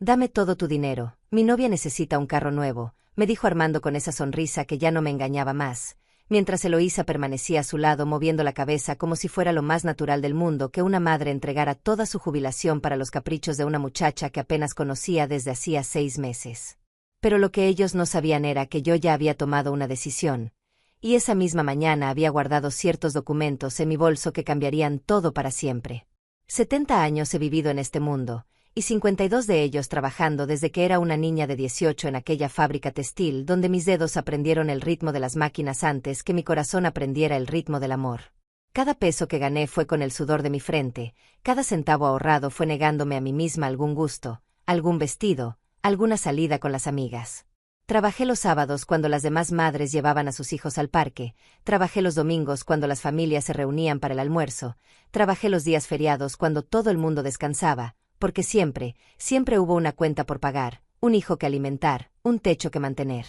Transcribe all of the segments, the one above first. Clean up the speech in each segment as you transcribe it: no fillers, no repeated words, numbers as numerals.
Dame todo tu dinero, mi novia necesita un carro nuevo, me dijo Armando con esa sonrisa que ya no me engañaba más, mientras Eloísa permanecía a su lado moviendo la cabeza como si fuera lo más natural del mundo que una madre entregara toda su jubilación para los caprichos de una muchacha que apenas conocía desde hacía 6 meses. Pero lo que ellos no sabían era que yo ya había tomado una decisión, y esa misma mañana había guardado ciertos documentos en mi bolso que cambiarían todo para siempre. 70 años he vivido en este mundo, y 52 de ellos trabajando desde que era una niña de 18 en aquella fábrica textil donde mis dedos aprendieron el ritmo de las máquinas antes que mi corazón aprendiera el ritmo del amor. Cada peso que gané fue con el sudor de mi frente, cada centavo ahorrado fue negándome a mí misma algún gusto, algún vestido, alguna salida con las amigas. Trabajé los sábados cuando las demás madres llevaban a sus hijos al parque, trabajé los domingos cuando las familias se reunían para el almuerzo, trabajé los días feriados cuando todo el mundo descansaba, porque siempre hubo una cuenta por pagar, un hijo que alimentar, un techo que mantener.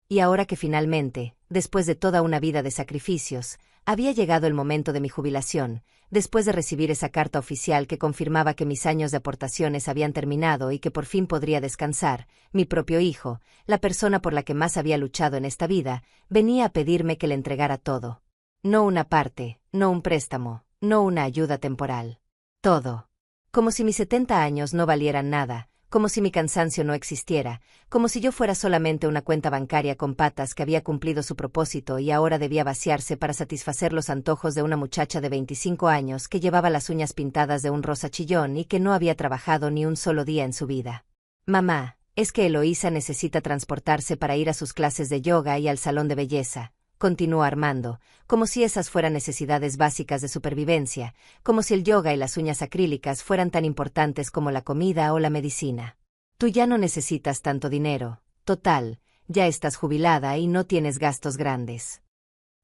Y ahora que finalmente, después de toda una vida de sacrificios, había llegado el momento de mi jubilación, después de recibir esa carta oficial que confirmaba que mis años de aportaciones habían terminado y que por fin podría descansar, mi propio hijo, la persona por la que más había luchado en esta vida, venía a pedirme que le entregara todo. No una parte, no un préstamo, no una ayuda temporal. Todo. Como si mis 70 años no valieran nada, como si mi cansancio no existiera, como si yo fuera solamente una cuenta bancaria con patas que había cumplido su propósito y ahora debía vaciarse para satisfacer los antojos de una muchacha de 25 años que llevaba las uñas pintadas de un rosa chillón y que no había trabajado ni un solo día en su vida. Mamá, es que Eloísa necesita transportarse para ir a sus clases de yoga y al salón de belleza, continuó Armando, como si esas fueran necesidades básicas de supervivencia, como si el yoga y las uñas acrílicas fueran tan importantes como la comida o la medicina. Tú ya no necesitas tanto dinero, total, ya estás jubilada y no tienes gastos grandes.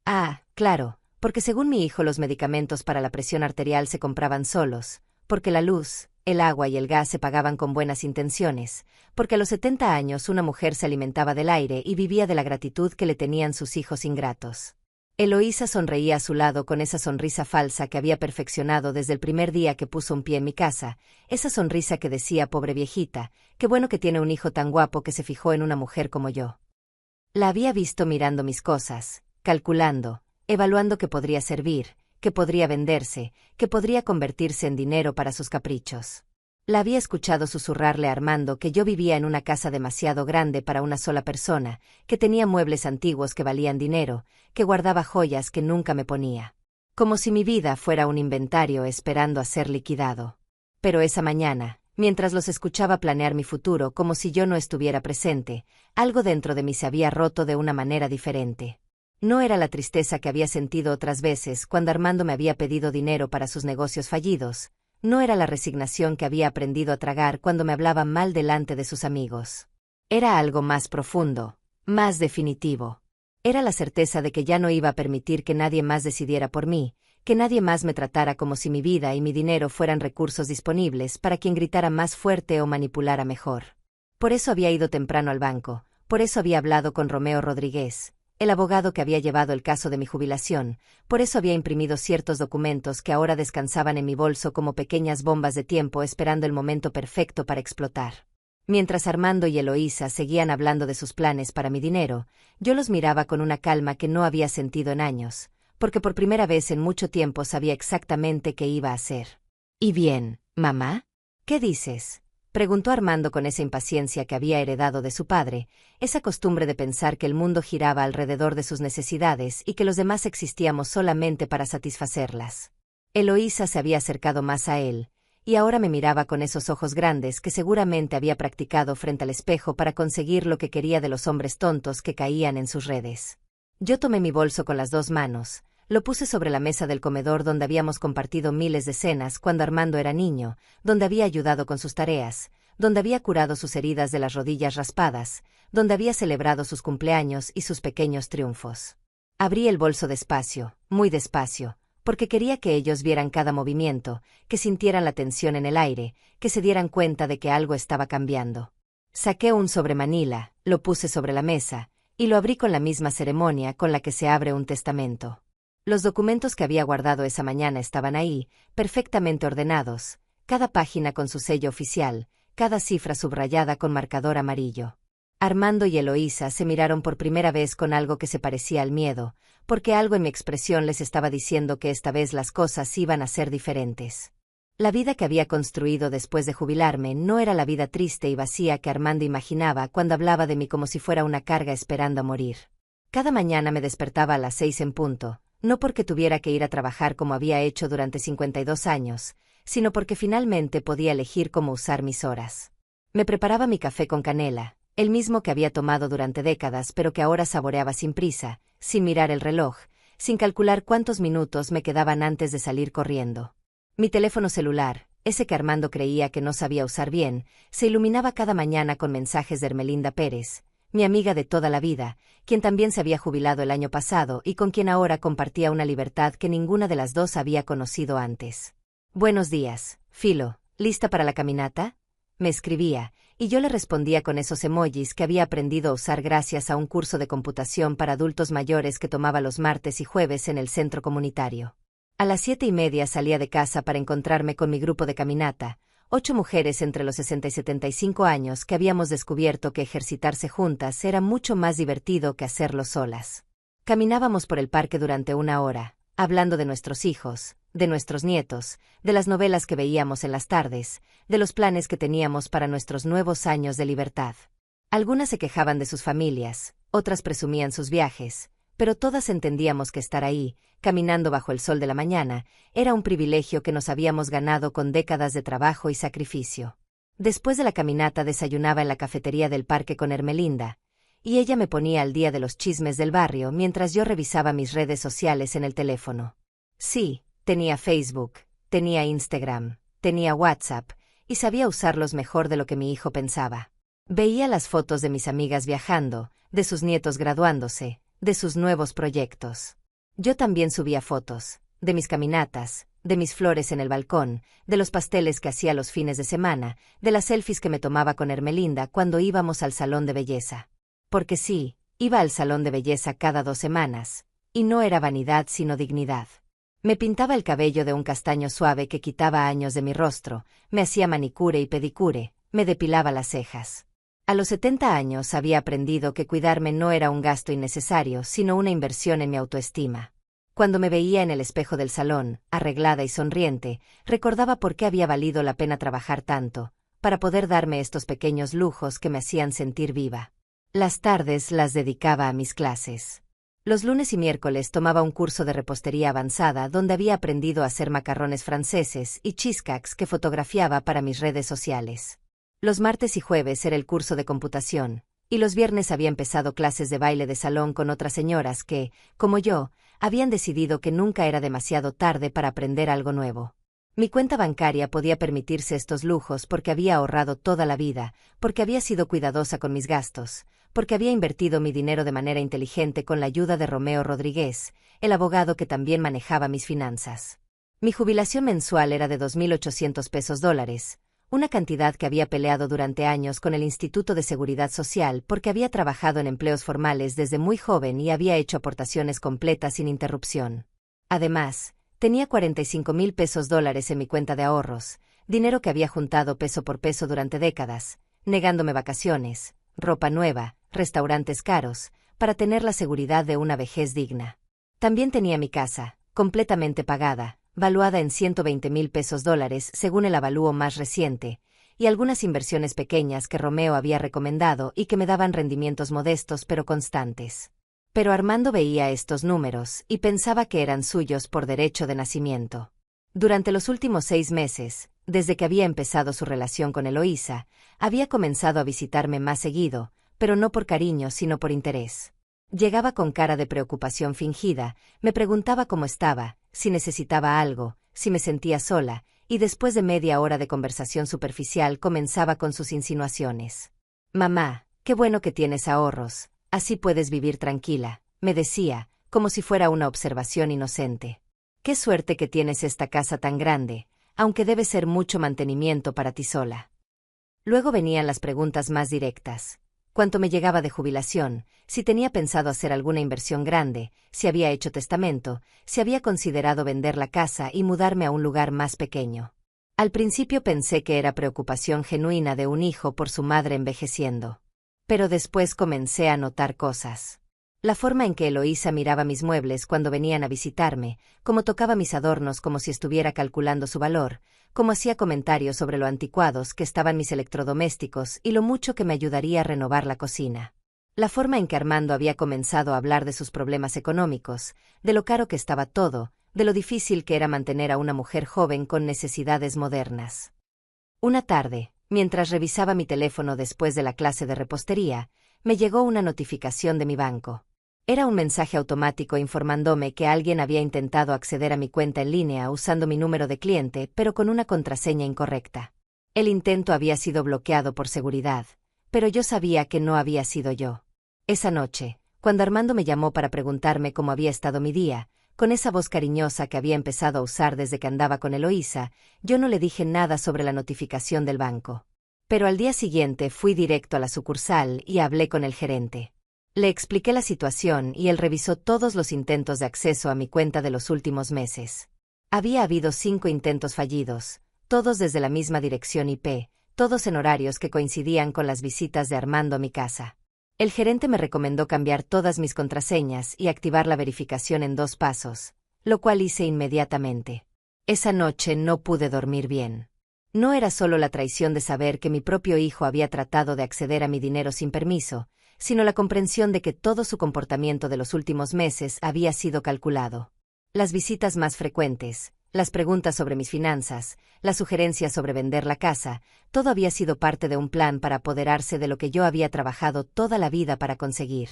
Ah, claro, porque según mi hijo los medicamentos para la presión arterial se compraban solos, porque la luz, el agua y el gas se pagaban con buenas intenciones, porque a los 70 años una mujer se alimentaba del aire y vivía de la gratitud que le tenían sus hijos ingratos. Eloísa sonreía a su lado con esa sonrisa falsa que había perfeccionado desde el primer día que puso un pie en mi casa, esa sonrisa que decía pobre viejita, qué bueno que tiene un hijo tan guapo que se fijó en una mujer como yo. La había visto mirando mis cosas, calculando, evaluando qué podría servir, que podría venderse, que podría convertirse en dinero para sus caprichos. La había escuchado susurrarle a Armando que yo vivía en una casa demasiado grande para una sola persona, que tenía muebles antiguos que valían dinero, que guardaba joyas que nunca me ponía. Como si mi vida fuera un inventario esperando a ser liquidado. Pero esa mañana, mientras los escuchaba planear mi futuro como si yo no estuviera presente, algo dentro de mí se había roto de una manera diferente. No era la tristeza que había sentido otras veces cuando Armando me había pedido dinero para sus negocios fallidos, no era la resignación que había aprendido a tragar cuando me hablaba mal delante de sus amigos. Era algo más profundo, más definitivo. Era la certeza de que ya no iba a permitir que nadie más decidiera por mí, que nadie más me tratara como si mi vida y mi dinero fueran recursos disponibles para quien gritara más fuerte o manipulara mejor. Por eso había ido temprano al banco, por eso había hablado con Romeo Rodríguez, el abogado que había llevado el caso de mi jubilación, por eso había imprimido ciertos documentos que ahora descansaban en mi bolso como pequeñas bombas de tiempo esperando el momento perfecto para explotar. Mientras Armando y Eloísa seguían hablando de sus planes para mi dinero, yo los miraba con una calma que no había sentido en años, porque por primera vez en mucho tiempo sabía exactamente qué iba a hacer. ¿Y bien, mamá? ¿Qué dices?, preguntó Armando con esa impaciencia que había heredado de su padre, esa costumbre de pensar que el mundo giraba alrededor de sus necesidades y que los demás existíamos solamente para satisfacerlas. Eloísa se había acercado más a él, y ahora me miraba con esos ojos grandes que seguramente había practicado frente al espejo para conseguir lo que quería de los hombres tontos que caían en sus redes. Yo tomé mi bolso con las 2 manos, lo puse sobre la mesa del comedor donde habíamos compartido miles de cenas cuando Armando era niño, donde había ayudado con sus tareas, donde había curado sus heridas de las rodillas raspadas, donde había celebrado sus cumpleaños y sus pequeños triunfos. Abrí el bolso despacio, muy despacio, porque quería que ellos vieran cada movimiento, que sintieran la tensión en el aire, que se dieran cuenta de que algo estaba cambiando. Saqué un sobremanila, lo puse sobre la mesa, y lo abrí con la misma ceremonia con la que se abre un testamento. Los documentos que había guardado esa mañana estaban ahí, perfectamente ordenados, cada página con su sello oficial, cada cifra subrayada con marcador amarillo. Armando y Eloísa se miraron por primera vez con algo que se parecía al miedo, porque algo en mi expresión les estaba diciendo que esta vez las cosas iban a ser diferentes. La vida que había construido después de jubilarme no era la vida triste y vacía que Armando imaginaba cuando hablaba de mí como si fuera una carga esperando a morir. Cada mañana me despertaba a las 6 en punto, no porque tuviera que ir a trabajar como había hecho durante 52 años, sino porque finalmente podía elegir cómo usar mis horas. Me preparaba mi café con canela, el mismo que había tomado durante décadas pero que ahora saboreaba sin prisa, sin mirar el reloj, sin calcular cuántos minutos me quedaban antes de salir corriendo. Mi teléfono celular, ese que Armando creía que no sabía usar bien, se iluminaba cada mañana con mensajes de Ermelinda Pérez, mi amiga de toda la vida, quien también se había jubilado el año pasado y con quien ahora compartía una libertad que ninguna de las dos había conocido antes. «Buenos días, Filo, ¿lista para la caminata?», me escribía, y yo le respondía con esos emojis que había aprendido a usar gracias a un curso de computación para adultos mayores que tomaba los martes y jueves en el centro comunitario. A las 7:30 salía de casa para encontrarme con mi grupo de caminata, 8 mujeres entre los 60 y 75 años que habíamos descubierto que ejercitarse juntas era mucho más divertido que hacerlo solas. Caminábamos por el parque durante 1 hora, hablando de nuestros hijos, de nuestros nietos, de las novelas que veíamos en las tardes, de los planes que teníamos para nuestros nuevos años de libertad. Algunas se quejaban de sus familias, otras presumían sus viajes, pero todas entendíamos que estar ahí, caminando bajo el sol de la mañana, era un privilegio que nos habíamos ganado con décadas de trabajo y sacrificio. Después de la caminata desayunaba en la cafetería del parque con Ermelinda, y ella me ponía al día de los chismes del barrio mientras yo revisaba mis redes sociales en el teléfono. Sí, tenía Facebook, tenía Instagram, tenía WhatsApp, y sabía usarlos mejor de lo que mi hijo pensaba. Veía las fotos de mis amigas viajando, de sus nietos graduándose, de sus nuevos proyectos. Yo también subía fotos, de mis caminatas, de mis flores en el balcón, de los pasteles que hacía los fines de semana, de las selfies que me tomaba con Ermelinda cuando íbamos al salón de belleza. Porque sí, iba al salón de belleza cada 2 semanas, y no era vanidad sino dignidad. Me pintaba el cabello de un castaño suave que quitaba años de mi rostro, me hacía manicure y pedicure, me depilaba las cejas. A los 70 años había aprendido que cuidarme no era un gasto innecesario, sino una inversión en mi autoestima. Cuando me veía en el espejo del salón, arreglada y sonriente, recordaba por qué había valido la pena trabajar tanto, para poder darme estos pequeños lujos que me hacían sentir viva. Las tardes las dedicaba a mis clases. Los lunes y miércoles tomaba un curso de repostería avanzada donde había aprendido a hacer macarrones franceses y cheesecakes que fotografiaba para mis redes sociales. Los martes y jueves era el curso de computación, y los viernes había empezado clases de baile de salón con otras señoras que, como yo, habían decidido que nunca era demasiado tarde para aprender algo nuevo. Mi cuenta bancaria podía permitirse estos lujos porque había ahorrado toda la vida, porque había sido cuidadosa con mis gastos, porque había invertido mi dinero de manera inteligente con la ayuda de Romeo Rodríguez, el abogado que también manejaba mis finanzas. Mi jubilación mensual era de $2,800, una cantidad que había peleado durante años con el Instituto de Seguridad Social porque había trabajado en empleos formales desde muy joven y había hecho aportaciones completas sin interrupción. Además, tenía $45,000 en mi cuenta de ahorros, dinero que había juntado peso por peso durante décadas, negándome vacaciones, ropa nueva, restaurantes caros, para tener la seguridad de una vejez digna. También tenía mi casa, completamente pagada, valuada en $120,000 según el avalúo más reciente, y algunas inversiones pequeñas que Romeo había recomendado y que me daban rendimientos modestos pero constantes. Pero Armando veía estos números y pensaba que eran suyos por derecho de nacimiento. Durante los últimos 6 meses, desde que había empezado su relación con Eloísa, había comenzado a visitarme más seguido, pero no por cariño sino por interés. Llegaba con cara de preocupación fingida, me preguntaba cómo estaba, si necesitaba algo, si me sentía sola, y después de media hora de conversación superficial comenzaba con sus insinuaciones. «Mamá, qué bueno que tienes ahorros, así puedes vivir tranquila», me decía, como si fuera una observación inocente. «Qué suerte que tienes esta casa tan grande, aunque debe ser mucho mantenimiento para ti sola». Luego venían las preguntas más directas. Cuánto me llegaba de jubilación, si tenía pensado hacer alguna inversión grande, si había hecho testamento, si había considerado vender la casa y mudarme a un lugar más pequeño. Al principio pensé que era preocupación genuina de un hijo por su madre envejeciendo. Pero después comencé a notar cosas. La forma en que Eloísa miraba mis muebles cuando venían a visitarme, cómo tocaba mis adornos como si estuviera calculando su valor, cómo hacía comentarios sobre lo anticuados que estaban mis electrodomésticos y lo mucho que me ayudaría a renovar la cocina. La forma en que Armando había comenzado a hablar de sus problemas económicos, de lo caro que estaba todo, de lo difícil que era mantener a una mujer joven con necesidades modernas. Una tarde, mientras revisaba mi teléfono después de la clase de repostería, me llegó una notificación de mi banco. Era un mensaje automático informándome que alguien había intentado acceder a mi cuenta en línea usando mi número de cliente, pero con una contraseña incorrecta. El intento había sido bloqueado por seguridad, pero yo sabía que no había sido yo. Esa noche, cuando Armando me llamó para preguntarme cómo había estado mi día, con esa voz cariñosa que había empezado a usar desde que andaba con Eloísa, yo no le dije nada sobre la notificación del banco. Pero al día siguiente fui directo a la sucursal y hablé con el gerente. Le expliqué la situación y él revisó todos los intentos de acceso a mi cuenta de los últimos meses. Había habido 5 intentos fallidos, todos desde la misma dirección IP, todos en horarios que coincidían con las visitas de Armando a mi casa. El gerente me recomendó cambiar todas mis contraseñas y activar la verificación en 2 pasos, lo cual hice inmediatamente. Esa noche no pude dormir bien. No era solo la traición de saber que mi propio hijo había tratado de acceder a mi dinero sin permiso, sino la comprensión de que todo su comportamiento de los últimos meses había sido calculado. Las visitas más frecuentes, las preguntas sobre mis finanzas, las sugerencias sobre vender la casa, todo había sido parte de un plan para apoderarse de lo que yo había trabajado toda la vida para conseguir.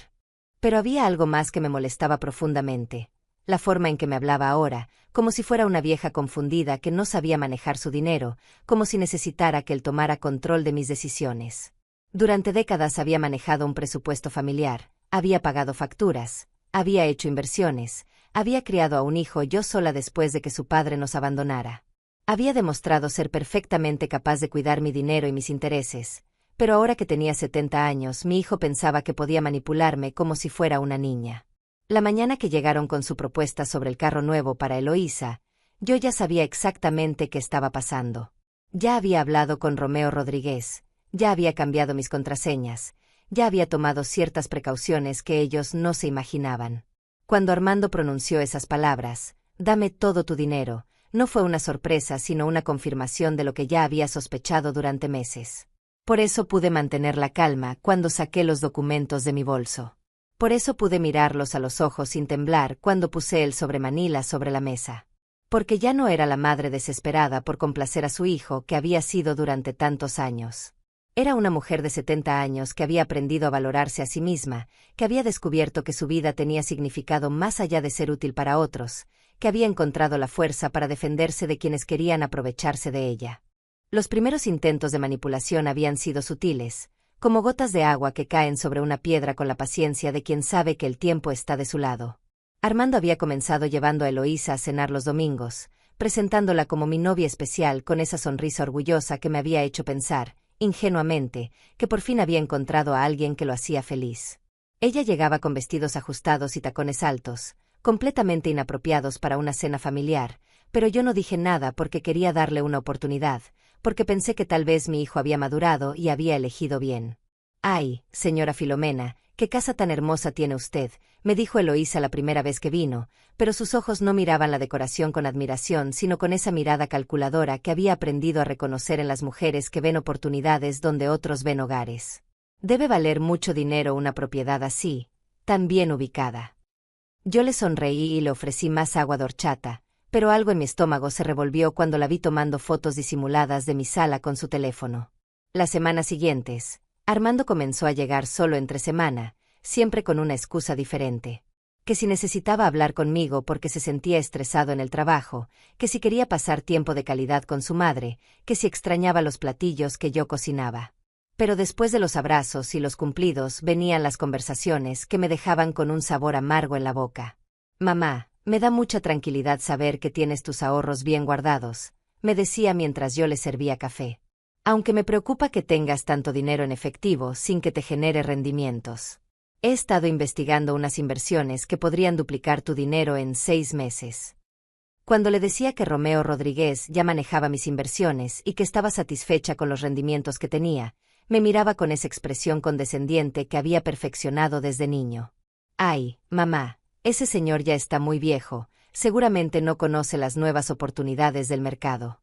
Pero había algo más que me molestaba profundamente. La forma en que me hablaba ahora, como si fuera una vieja confundida que no sabía manejar su dinero, como si necesitara que él tomara control de mis decisiones. Durante décadas había manejado un presupuesto familiar, había pagado facturas, había hecho inversiones, había criado a un hijo yo sola después de que su padre nos abandonara. Había demostrado ser perfectamente capaz de cuidar mi dinero y mis intereses, pero ahora que tenía 70 años, mi hijo pensaba que podía manipularme como si fuera una niña. La mañana que llegaron con su propuesta sobre el carro nuevo para Eloísa, yo ya sabía exactamente qué estaba pasando. Ya había hablado con Romeo Rodríguez, ya había cambiado mis contraseñas, ya había tomado ciertas precauciones que ellos no se imaginaban. Cuando Armando pronunció esas palabras, «Dame todo tu dinero», no fue una sorpresa sino una confirmación de lo que ya había sospechado durante meses. Por eso pude mantener la calma cuando saqué los documentos de mi bolso. Por eso pude mirarlos a los ojos sin temblar cuando puse el sobre Manila sobre la mesa. Porque ya no era la madre desesperada por complacer a su hijo que había sido durante tantos años. Era una mujer de 70 años que había aprendido a valorarse a sí misma, que había descubierto que su vida tenía significado más allá de ser útil para otros, que había encontrado la fuerza para defenderse de quienes querían aprovecharse de ella. Los primeros intentos de manipulación habían sido sutiles, como gotas de agua que caen sobre una piedra con la paciencia de quien sabe que el tiempo está de su lado. Armando había comenzado llevando a Eloísa a cenar los domingos, presentándola como mi novia especial con esa sonrisa orgullosa que me había hecho pensar, ingenuamente, que por fin había encontrado a alguien que lo hacía feliz. Ella llegaba con vestidos ajustados y tacones altos, completamente inapropiados para una cena familiar, pero yo no dije nada porque quería darle una oportunidad, porque pensé que tal vez mi hijo había madurado y había elegido bien. «Ay, señora Filomena, qué casa tan hermosa tiene usted», me dijo Eloísa la primera vez que vino, pero sus ojos no miraban la decoración con admiración sino con esa mirada calculadora que había aprendido a reconocer en las mujeres que ven oportunidades donde otros ven hogares. Debe valer mucho dinero una propiedad así, tan bien ubicada. Yo le sonreí y le ofrecí más agua de horchata, pero algo en mi estómago se revolvió cuando la vi tomando fotos disimuladas de mi sala con su teléfono. Las semanas siguientes, Armando comenzó a llegar solo entre semana, siempre con una excusa diferente. Que si necesitaba hablar conmigo porque se sentía estresado en el trabajo, que si quería pasar tiempo de calidad con su madre, que si extrañaba los platillos que yo cocinaba. Pero después de los abrazos y los cumplidos venían las conversaciones que me dejaban con un sabor amargo en la boca. «Mamá, me da mucha tranquilidad saber que tienes tus ahorros bien guardados», me decía mientras yo le servía café. «Aunque me preocupa que tengas tanto dinero en efectivo sin que te genere rendimientos. He estado investigando unas inversiones que podrían duplicar tu dinero en 6 meses. Cuando le decía que Romeo Rodríguez ya manejaba mis inversiones y que estaba satisfecha con los rendimientos que tenía, me miraba con esa expresión condescendiente que había perfeccionado desde niño. Ay, mamá, ese señor ya está muy viejo, seguramente no conoce las nuevas oportunidades del mercado.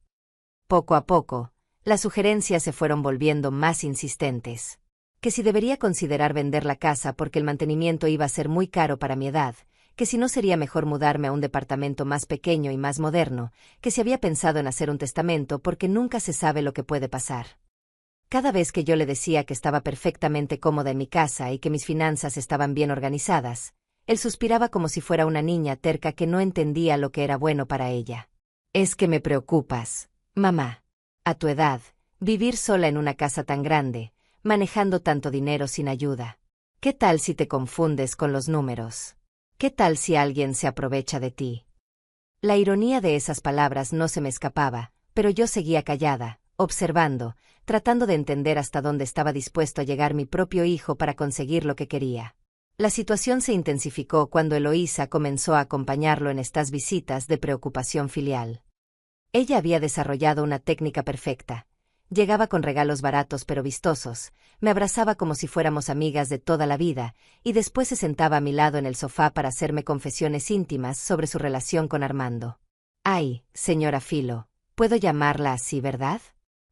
Poco a poco, las sugerencias se fueron volviendo más insistentes. Que si debería considerar vender la casa porque el mantenimiento iba a ser muy caro para mi edad, que si no sería mejor mudarme a un departamento más pequeño y más moderno, que si había pensado en hacer un testamento porque nunca se sabe lo que puede pasar. Cada vez que yo le decía que estaba perfectamente cómoda en mi casa y que mis finanzas estaban bien organizadas, él suspiraba como si fuera una niña terca que no entendía lo que era bueno para ella. Es que me preocupas, mamá. A tu edad, vivir sola en una casa tan grande, manejando tanto dinero sin ayuda. ¿Qué tal si te confundes con los números? ¿Qué tal si alguien se aprovecha de ti? La ironía de esas palabras no se me escapaba, pero yo seguía callada, observando, tratando de entender hasta dónde estaba dispuesto a llegar mi propio hijo para conseguir lo que quería. La situación se intensificó cuando Eloísa comenzó a acompañarlo en estas visitas de preocupación filial. Ella había desarrollado una técnica perfecta. Llegaba con regalos baratos pero vistosos, me abrazaba como si fuéramos amigas de toda la vida, y después se sentaba a mi lado en el sofá para hacerme confesiones íntimas sobre su relación con Armando. Ay, señora Filo, puedo llamarla así, ¿verdad?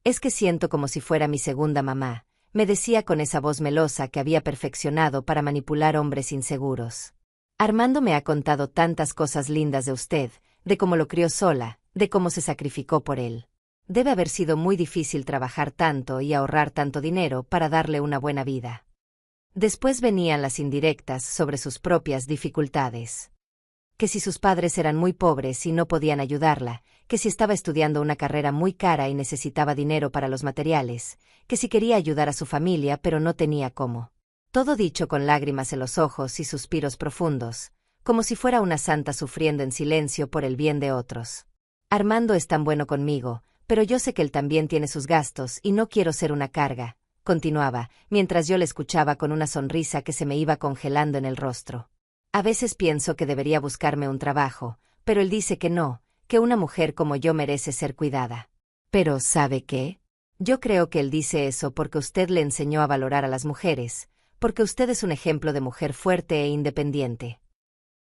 Es que siento como si fuera mi segunda mamá, me decía con esa voz melosa que había perfeccionado para manipular hombres inseguros. Armando me ha contado tantas cosas lindas de usted, de cómo lo crió sola, de cómo se sacrificó por él. Debe haber sido muy difícil trabajar tanto y ahorrar tanto dinero para darle una buena vida. Después venían las indirectas sobre sus propias dificultades. Que si sus padres eran muy pobres y no podían ayudarla, que si estaba estudiando una carrera muy cara y necesitaba dinero para los materiales, que si quería ayudar a su familia pero no tenía cómo. Todo dicho con lágrimas en los ojos y suspiros profundos, como si fuera una santa sufriendo en silencio por el bien de otros. Armando es tan bueno conmigo, pero yo sé que él también tiene sus gastos y no quiero ser una carga, continuaba, mientras yo le escuchaba con una sonrisa que se me iba congelando en el rostro. A veces pienso que debería buscarme un trabajo, pero él dice que no, que una mujer como yo merece ser cuidada. Pero, ¿sabe qué? Yo creo que él dice eso porque usted le enseñó a valorar a las mujeres, porque usted es un ejemplo de mujer fuerte e independiente.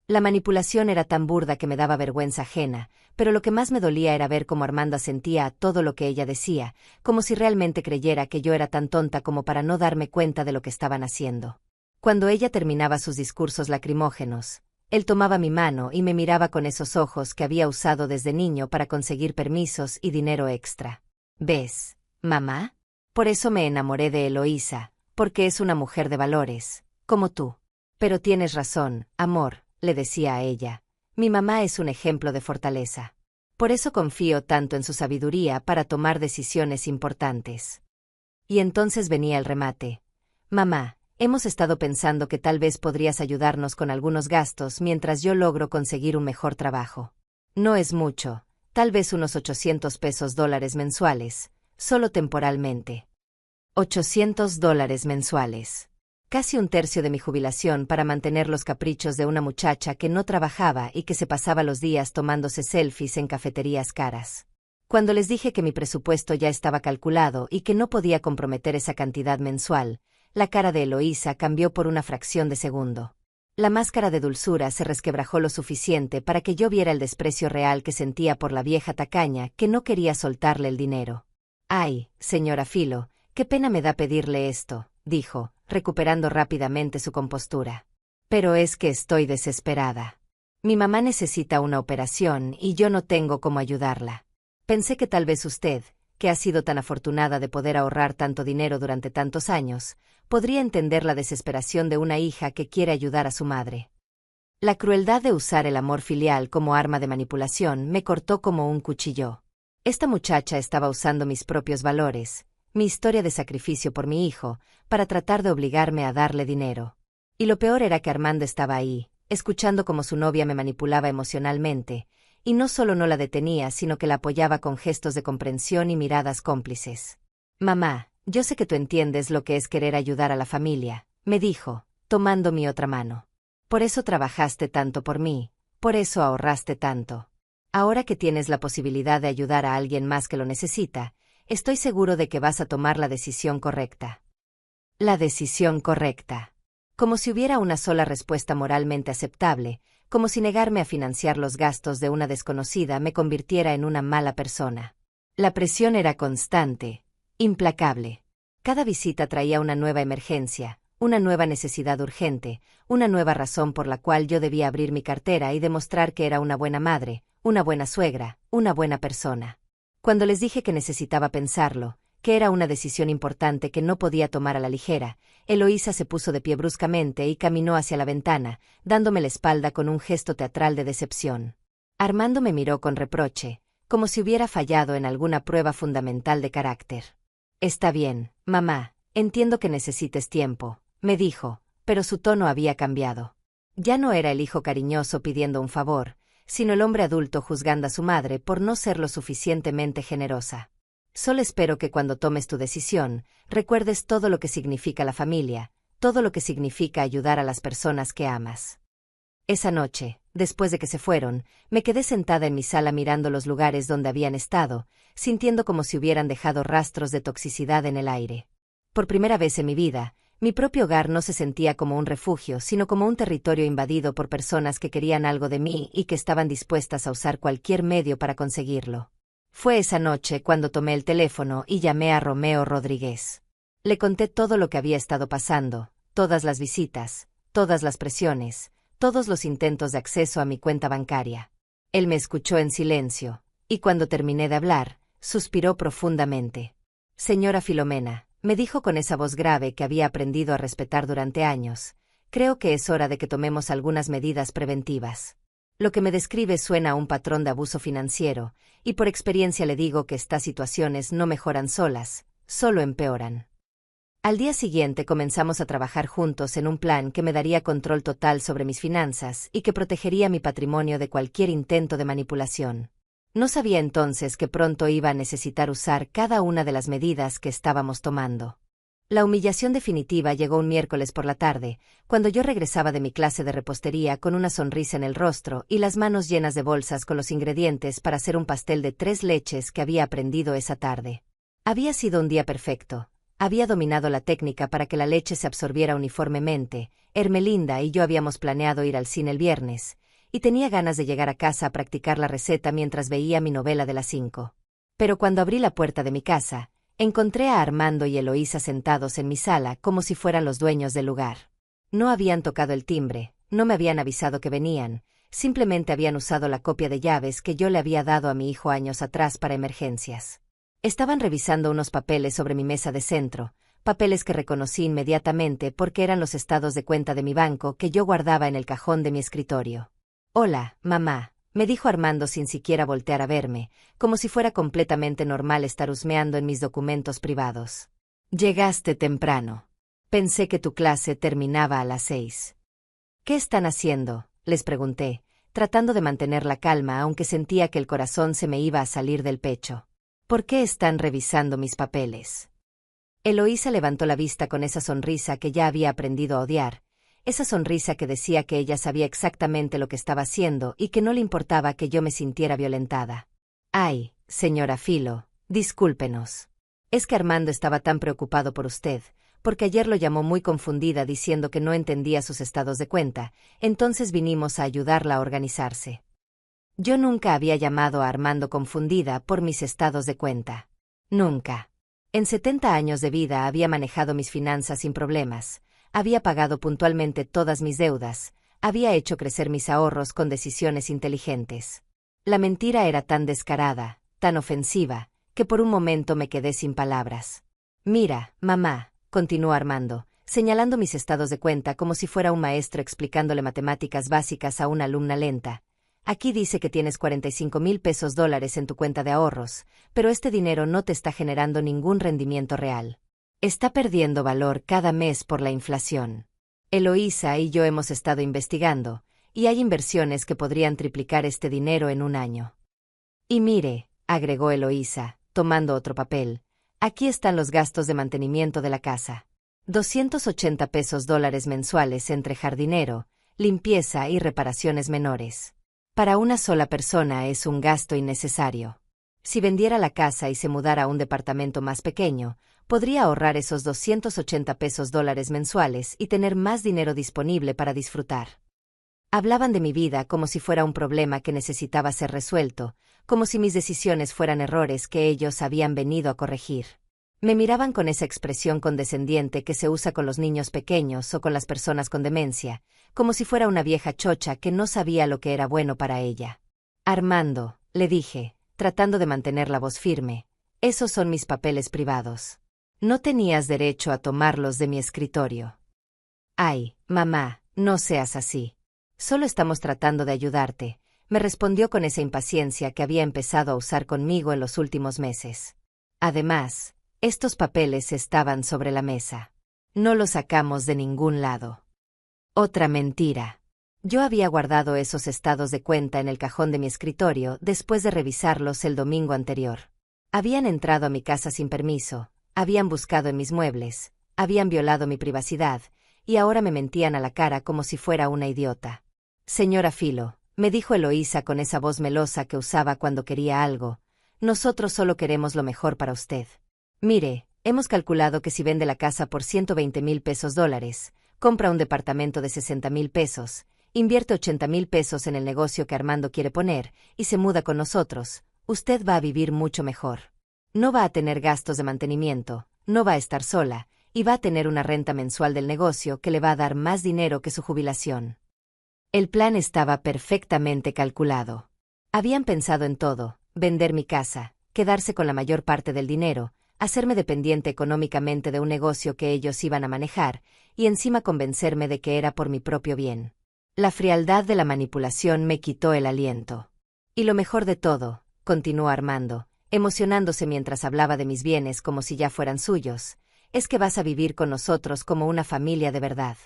La manipulación era tan burda que me daba vergüenza ajena, pero lo que más me dolía era ver cómo Armando asentía a todo lo que ella decía, como si realmente creyera que yo era tan tonta como para no darme cuenta de lo que estaban haciendo. Cuando ella terminaba sus discursos lacrimógenos, él tomaba mi mano y me miraba con esos ojos que había usado desde niño para conseguir permisos y dinero extra. ¿Ves, mamá? Por eso me enamoré de Eloísa, porque es una mujer de valores, como tú. Pero tienes razón, amor, le decía a ella. Mi mamá es un ejemplo de fortaleza. Por eso confío tanto en su sabiduría para tomar decisiones importantes. Y entonces venía el remate. Mamá, hemos estado pensando que tal vez podrías ayudarnos con algunos gastos mientras yo logro conseguir un mejor trabajo. No es mucho, tal vez unos $800 mensuales, solo temporalmente. $800 mensuales. Casi un tercio de mi jubilación para mantener los caprichos de una muchacha que no trabajaba y que se pasaba los días tomándose selfies en cafeterías caras. Cuando les dije que mi presupuesto ya estaba calculado y que no podía comprometer esa cantidad mensual, la cara de Eloísa cambió por una fracción de segundo. La máscara de dulzura se resquebrajó lo suficiente para que yo viera el desprecio real que sentía por la vieja tacaña que no quería soltarle el dinero. Ay, señora Filo, qué pena me da pedirle esto, dijo, recuperando rápidamente su compostura. Pero es que estoy desesperada. Mi mamá necesita una operación y yo no tengo cómo ayudarla. Pensé que tal vez usted, que ha sido tan afortunada de poder ahorrar tanto dinero durante tantos años, podría entender la desesperación de una hija que quiere ayudar a su madre. La crueldad de usar el amor filial como arma de manipulación me cortó como un cuchillo. Esta muchacha estaba usando mis propios valores, mi historia de sacrificio por mi hijo, para tratar de obligarme a darle dinero. Y lo peor era que Armando estaba ahí, escuchando cómo su novia me manipulaba emocionalmente, y no solo no la detenía, sino que la apoyaba con gestos de comprensión y miradas cómplices. Mamá, yo sé que tú entiendes lo que es querer ayudar a la familia, me dijo, tomando mi otra mano. Por eso trabajaste tanto por mí, por eso ahorraste tanto. Ahora que tienes la posibilidad de ayudar a alguien más que lo necesita, estoy seguro de que vas a tomar la decisión correcta. La decisión correcta. Como si hubiera una sola respuesta moralmente aceptable, como si negarme a financiar los gastos de una desconocida me convirtiera en una mala persona. La presión era constante, implacable. Cada visita traía una nueva emergencia, una nueva necesidad urgente, una nueva razón por la cual yo debía abrir mi cartera y demostrar que era una buena madre, una buena suegra, una buena persona. Cuando les dije que necesitaba pensarlo, que era una decisión importante que no podía tomar a la ligera, Eloísa se puso de pie bruscamente y caminó hacia la ventana, dándome la espalda con un gesto teatral de decepción. Armando me miró con reproche, como si hubiera fallado en alguna prueba fundamental de carácter. Está bien, mamá, entiendo que necesites tiempo, me dijo, pero su tono había cambiado. Ya no era el hijo cariñoso pidiendo un favor, sino el hombre adulto juzgando a su madre por no ser lo suficientemente generosa. Solo espero que cuando tomes tu decisión, recuerdes todo lo que significa la familia, todo lo que significa ayudar a las personas que amas. Esa noche, después de que se fueron, me quedé sentada en mi sala mirando los lugares donde habían estado, sintiendo como si hubieran dejado rastros de toxicidad en el aire. Por primera vez en mi vida, mi propio hogar no se sentía como un refugio, sino como un territorio invadido por personas que querían algo de mí y que estaban dispuestas a usar cualquier medio para conseguirlo. Fue esa noche cuando tomé el teléfono y llamé a Romeo Rodríguez. Le conté todo lo que había estado pasando, todas las visitas, todas las presiones, todos los intentos de acceso a mi cuenta bancaria. Él me escuchó en silencio, y cuando terminé de hablar, suspiró profundamente. Señora Filomena, me dijo con esa voz grave que había aprendido a respetar durante años, creo que es hora de que tomemos algunas medidas preventivas. Lo que me describe suena a un patrón de abuso financiero, y por experiencia le digo que estas situaciones no mejoran solas, solo empeoran. Al día siguiente comenzamos a trabajar juntos en un plan que me daría control total sobre mis finanzas y que protegería mi patrimonio de cualquier intento de manipulación. No sabía entonces que pronto iba a necesitar usar cada una de las medidas que estábamos tomando. La humillación definitiva llegó un miércoles por la tarde, cuando yo regresaba de mi clase de repostería con una sonrisa en el rostro y las manos llenas de bolsas con los ingredientes para hacer un pastel de 3 leches que había aprendido esa tarde. Había sido un día perfecto. Había dominado la técnica para que la leche se absorbiera uniformemente. Hermelinda y yo habíamos planeado ir al cine el viernes, y tenía ganas de llegar a casa a practicar la receta mientras veía mi novela de las 5. Pero cuando abrí la puerta de mi casa, encontré a Armando y Eloísa sentados en mi sala como si fueran los dueños del lugar. No habían tocado el timbre, no me habían avisado que venían, simplemente habían usado la copia de llaves que yo le había dado a mi hijo años atrás para emergencias. Estaban revisando unos papeles sobre mi mesa de centro, papeles que reconocí inmediatamente porque eran los estados de cuenta de mi banco que yo guardaba en el cajón de mi escritorio. «Hola, mamá», me dijo Armando sin siquiera voltear a verme, como si fuera completamente normal estar husmeando en mis documentos privados. «Llegaste temprano. Pensé que tu clase terminaba a las 6. «¿Qué están haciendo?», les pregunté, tratando de mantener la calma aunque sentía que el corazón se me iba a salir del pecho. «¿Por qué están revisando mis papeles?». Eloísa levantó la vista con esa sonrisa que ya había aprendido a odiar, esa sonrisa que decía que ella sabía exactamente lo que estaba haciendo y que no le importaba que yo me sintiera violentada. «Ay, señora Filo, discúlpenos. Es que Armando estaba tan preocupado por usted, porque ayer lo llamó muy confundida diciendo que no entendía sus estados de cuenta, entonces vinimos a ayudarla a organizarse». Yo nunca había llamado a Armando confundida por mis estados de cuenta. Nunca. En 70 años de vida había manejado mis finanzas sin problemas, había pagado puntualmente todas mis deudas, había hecho crecer mis ahorros con decisiones inteligentes. La mentira era tan descarada, tan ofensiva, que por un momento me quedé sin palabras. «Mira, mamá», continuó Armando, señalando mis estados de cuenta como si fuera un maestro explicándole matemáticas básicas a una alumna lenta. «Aquí dice que tienes $45,000 en tu cuenta de ahorros, pero este dinero no te está generando ningún rendimiento real. Está perdiendo valor cada mes por la inflación. Eloísa y yo hemos estado investigando, y hay inversiones que podrían triplicar este dinero en un año. Y mire», agregó Eloísa, tomando otro papel, «aquí están los gastos de mantenimiento de la casa. $280 mensuales entre jardinero, limpieza y reparaciones menores. Para una sola persona es un gasto innecesario. Si vendiera la casa y se mudara a un departamento más pequeño, podría ahorrar esos 280 pesos dólares mensuales y tener más dinero disponible para disfrutar. Hablaban de mi vida como si fuera un problema que necesitaba ser resuelto, como si mis decisiones fueran errores que ellos habían venido a corregir. Me miraban con esa expresión condescendiente que se usa con los niños pequeños o con las personas con demencia, como si fuera una vieja chocha que no sabía lo que era bueno para ella. Armando, le dije, tratando de mantener la voz firme, esos son mis papeles privados. No tenías derecho a tomarlos de mi escritorio. Ay, mamá, no seas así. Solo estamos tratando de ayudarte, me respondió con esa impaciencia que había empezado a usar conmigo en los últimos meses. Además, estos papeles estaban sobre la mesa. No los sacamos de ningún lado. Otra mentira. Yo había guardado esos estados de cuenta en el cajón de mi escritorio después de revisarlos el domingo anterior. Habían entrado a mi casa sin permiso, habían buscado en mis muebles, habían violado mi privacidad, y ahora me mentían a la cara como si fuera una idiota. Señora Filo, me dijo Eloísa con esa voz melosa que usaba cuando quería algo, nosotros solo queremos lo mejor para usted. Mire, hemos calculado que si vende la casa por 120,000 pesos dólares, compra un departamento de 60,000 pesos, invierte 80,000 pesos en el negocio que Armando quiere poner, y se muda con nosotros, usted va a vivir mucho mejor. No va a tener gastos de mantenimiento, no va a estar sola, y va a tener una renta mensual del negocio que le va a dar más dinero que su jubilación. El plan estaba perfectamente calculado. Habían pensado en todo, vender mi casa, quedarse con la mayor parte del dinero, hacerme dependiente económicamente de un negocio que ellos iban a manejar, y encima convencerme de que era por mi propio bien. La frialdad de la manipulación me quitó el aliento. Y lo mejor de todo, continuó Armando, emocionándose mientras hablaba de mis bienes como si ya fueran suyos, es que vas a vivir con nosotros como una familia de verdad.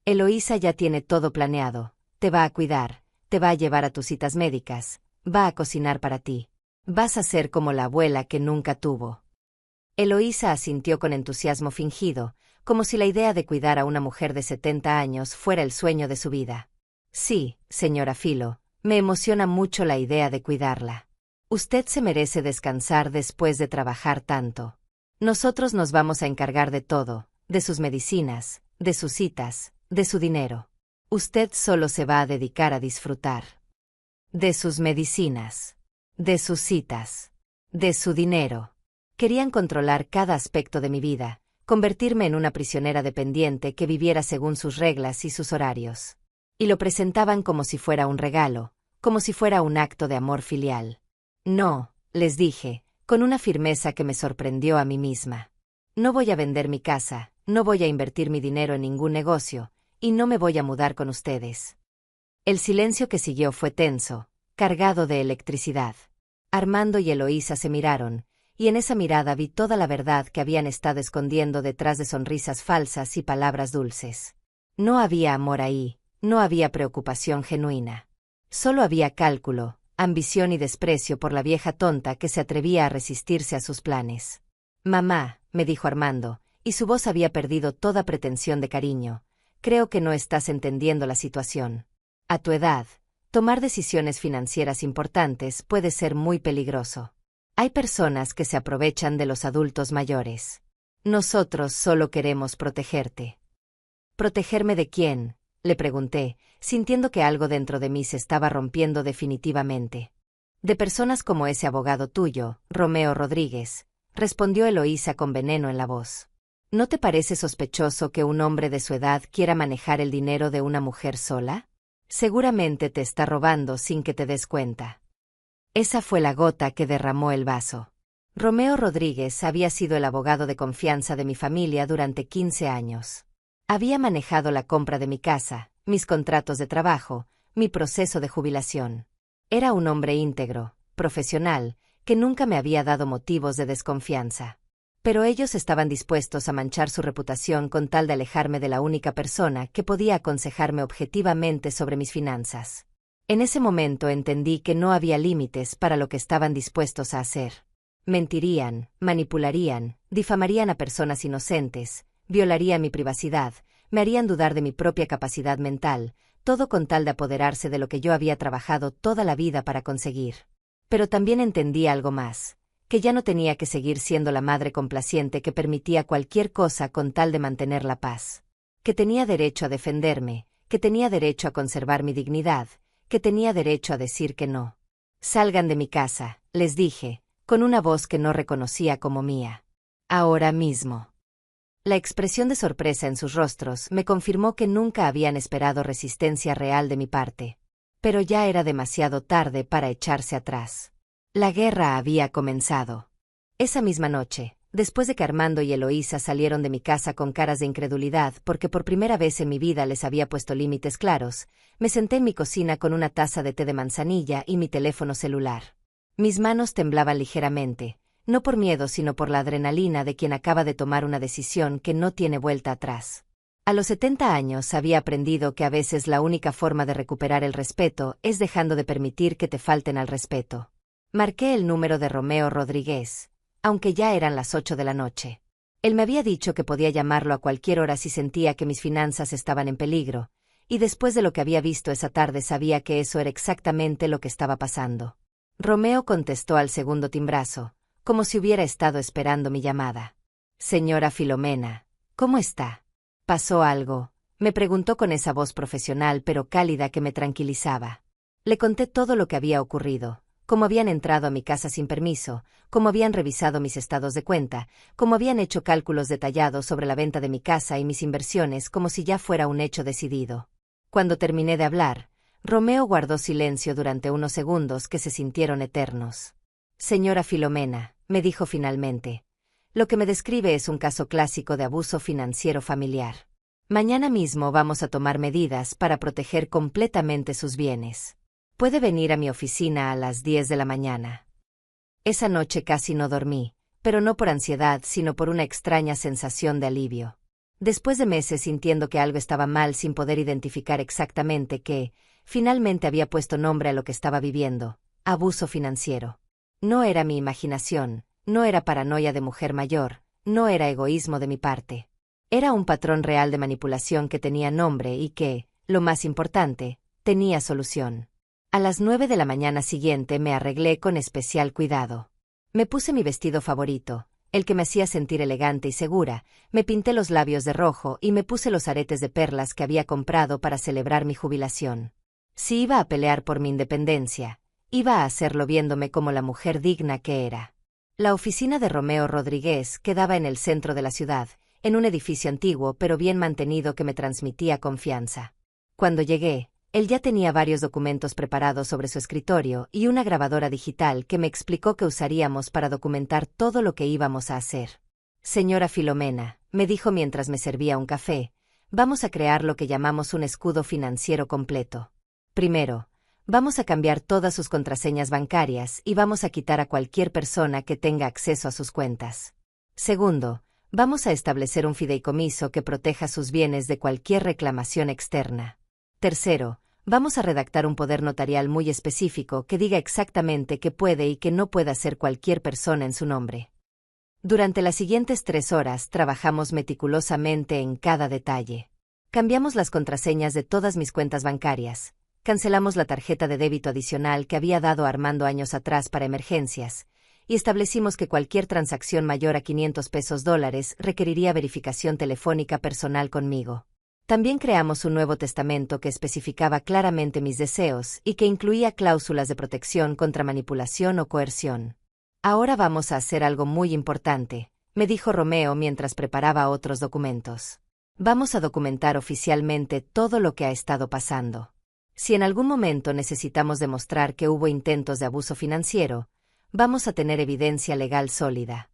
Eloísa ya tiene todo planeado, te va a cuidar, te va a llevar a tus citas médicas, va a cocinar para ti. Vas a ser como la abuela que nunca tuvo. Eloísa asintió con entusiasmo fingido, como si la idea de cuidar a una mujer de 70 años fuera el sueño de su vida. Sí, señora Filo, me emociona mucho la idea de cuidarla. Usted se merece descansar después de trabajar tanto. Nosotros nos vamos a encargar de todo, de sus medicinas, de sus citas, de su dinero. Usted solo se va a dedicar a disfrutar. De sus medicinas, de sus citas, de su dinero. Querían controlar cada aspecto de mi vida, convertirme en una prisionera dependiente que viviera según sus reglas y sus horarios. Y lo presentaban como si fuera un regalo, como si fuera un acto de amor filial. No, les dije, con una firmeza que me sorprendió a mí misma. No voy a vender mi casa, no voy a invertir mi dinero en ningún negocio, y no me voy a mudar con ustedes. El silencio que siguió fue tenso, cargado de electricidad. Armando y Eloísa se miraron, y en esa mirada vi toda la verdad que habían estado escondiendo detrás de sonrisas falsas y palabras dulces. No había amor ahí, no había preocupación genuina. Solo había cálculo, ambición y desprecio por la vieja tonta que se atrevía a resistirse a sus planes. Mamá, me dijo Armando, y su voz había perdido toda pretensión de cariño, creo que no estás entendiendo la situación. A tu edad, tomar decisiones financieras importantes puede ser muy peligroso. Hay personas que se aprovechan de los adultos mayores. Nosotros solo queremos protegerte. ¿Protegerme de quién?, le pregunté, sintiendo que algo dentro de mí se estaba rompiendo definitivamente. De personas como ese abogado tuyo, Romeo Rodríguez, respondió Eloísa con veneno en la voz. ¿No te parece sospechoso que un hombre de su edad quiera manejar el dinero de una mujer sola? Seguramente te está robando sin que te des cuenta. Esa fue la gota que derramó el vaso. Romeo Rodríguez había sido el abogado de confianza de mi familia durante 15 años. Había manejado la compra de mi casa, mis contratos de trabajo, mi proceso de jubilación. Era un hombre íntegro, profesional, que nunca me había dado motivos de desconfianza. Pero ellos estaban dispuestos a manchar su reputación con tal de alejarme de la única persona que podía aconsejarme objetivamente sobre mis finanzas. En ese momento entendí que no había límites para lo que estaban dispuestos a hacer. Mentirían, manipularían, difamarían a personas inocentes, violarían mi privacidad, me harían dudar de mi propia capacidad mental, todo con tal de apoderarse de lo que yo había trabajado toda la vida para conseguir. Pero también entendí algo más, que ya no tenía que seguir siendo la madre complaciente que permitía cualquier cosa con tal de mantener la paz. Que tenía derecho a defenderme, que tenía derecho a conservar mi dignidad, que tenía derecho a decir que no. «Salgan de mi casa», les dije, con una voz que no reconocía como mía. «Ahora mismo». La expresión de sorpresa en sus rostros me confirmó que nunca habían esperado resistencia real de mi parte. Pero ya era demasiado tarde para echarse atrás. La guerra había comenzado. Esa misma noche, después de que Armando y Eloísa salieron de mi casa con caras de incredulidad porque por primera vez en mi vida les había puesto límites claros, me senté en mi cocina con una taza de té de manzanilla y mi teléfono celular. Mis manos temblaban ligeramente, no por miedo sino por la adrenalina de quien acaba de tomar una decisión que no tiene vuelta atrás. A los 70 años había aprendido que a veces la única forma de recuperar el respeto es dejando de permitir que te falten al respeto. Marqué el número de Romeo Rodríguez, aunque ya eran las 8 de la noche. Él me había dicho que podía llamarlo a cualquier hora si sentía que mis finanzas estaban en peligro, y después de lo que había visto esa tarde sabía que eso era exactamente lo que estaba pasando. Romeo contestó al segundo timbrazo, como si hubiera estado esperando mi llamada. «Señora Filomena, ¿cómo está? ¿Pasó algo?», me preguntó con esa voz profesional pero cálida que me tranquilizaba. Le conté todo lo que había ocurrido, cómo habían entrado a mi casa sin permiso, cómo habían revisado mis estados de cuenta, cómo habían hecho cálculos detallados sobre la venta de mi casa y mis inversiones como si ya fuera un hecho decidido. Cuando terminé de hablar, Romeo guardó silencio durante unos segundos que se sintieron eternos. «Señora Filomena», me dijo finalmente, «lo que me describe es un caso clásico de abuso financiero familiar. Mañana mismo vamos a tomar medidas para proteger completamente sus bienes. Puede venir a mi oficina a las 10 de la mañana». Esa noche casi no dormí, pero no por ansiedad sino por una extraña sensación de alivio. Después de meses sintiendo que algo estaba mal sin poder identificar exactamente qué, finalmente había puesto nombre a lo que estaba viviendo: abuso financiero. No era mi imaginación, no era paranoia de mujer mayor, no era egoísmo de mi parte. Era un patrón real de manipulación que tenía nombre y que, lo más importante, tenía solución. A las 9 de la mañana siguiente me arreglé con especial cuidado. Me puse mi vestido favorito, el que me hacía sentir elegante y segura, me pinté los labios de rojo y me puse los aretes de perlas que había comprado para celebrar mi jubilación. Si iba a pelear por mi independencia, iba a hacerlo viéndome como la mujer digna que era. La oficina de Romeo Rodríguez quedaba en el centro de la ciudad, en un edificio antiguo pero bien mantenido que me transmitía confianza. Cuando llegué, él ya tenía varios documentos preparados sobre su escritorio y una grabadora digital que me explicó que usaríamos para documentar todo lo que íbamos a hacer. «Señora Filomena», me dijo mientras me servía un café, «vamos a crear lo que llamamos un escudo financiero completo. Primero, vamos a cambiar todas sus contraseñas bancarias y vamos a quitar a cualquier persona que tenga acceso a sus cuentas. Segundo, vamos a establecer un fideicomiso que proteja sus bienes de cualquier reclamación externa. Tercero, vamos a redactar un poder notarial muy específico que diga exactamente qué puede y qué no puede hacer cualquier persona en su nombre». Durante las siguientes 3 horas trabajamos meticulosamente en cada detalle. Cambiamos las contraseñas de todas mis cuentas bancarias. Cancelamos la tarjeta de débito adicional que había dado Armando años atrás para emergencias, y establecimos que cualquier transacción mayor a $500 requeriría verificación telefónica personal conmigo. También creamos un nuevo testamento que especificaba claramente mis deseos y que incluía cláusulas de protección contra manipulación o coerción. «Ahora vamos a hacer algo muy importante», me dijo Romeo mientras preparaba otros documentos. «Vamos a documentar oficialmente todo lo que ha estado pasando. Si en algún momento necesitamos demostrar que hubo intentos de abuso financiero, vamos a tener evidencia legal sólida».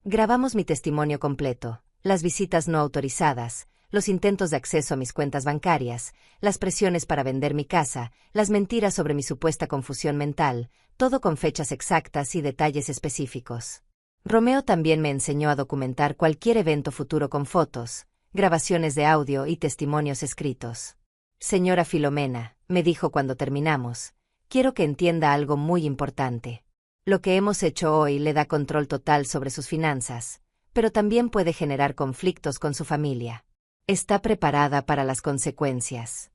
Grabamos mi testimonio completo, las visitas no autorizadas, los intentos de acceso a mis cuentas bancarias, las presiones para vender mi casa, las mentiras sobre mi supuesta confusión mental, todo con fechas exactas y detalles específicos. Romeo también me enseñó a documentar cualquier evento futuro con fotos, grabaciones de audio y testimonios escritos. «Señora Filomena», me dijo cuando terminamos, «quiero que entienda algo muy importante. Lo que hemos hecho hoy le da control total sobre sus finanzas, pero también puede generar conflictos con su familia. ¿Está preparada para las consecuencias?».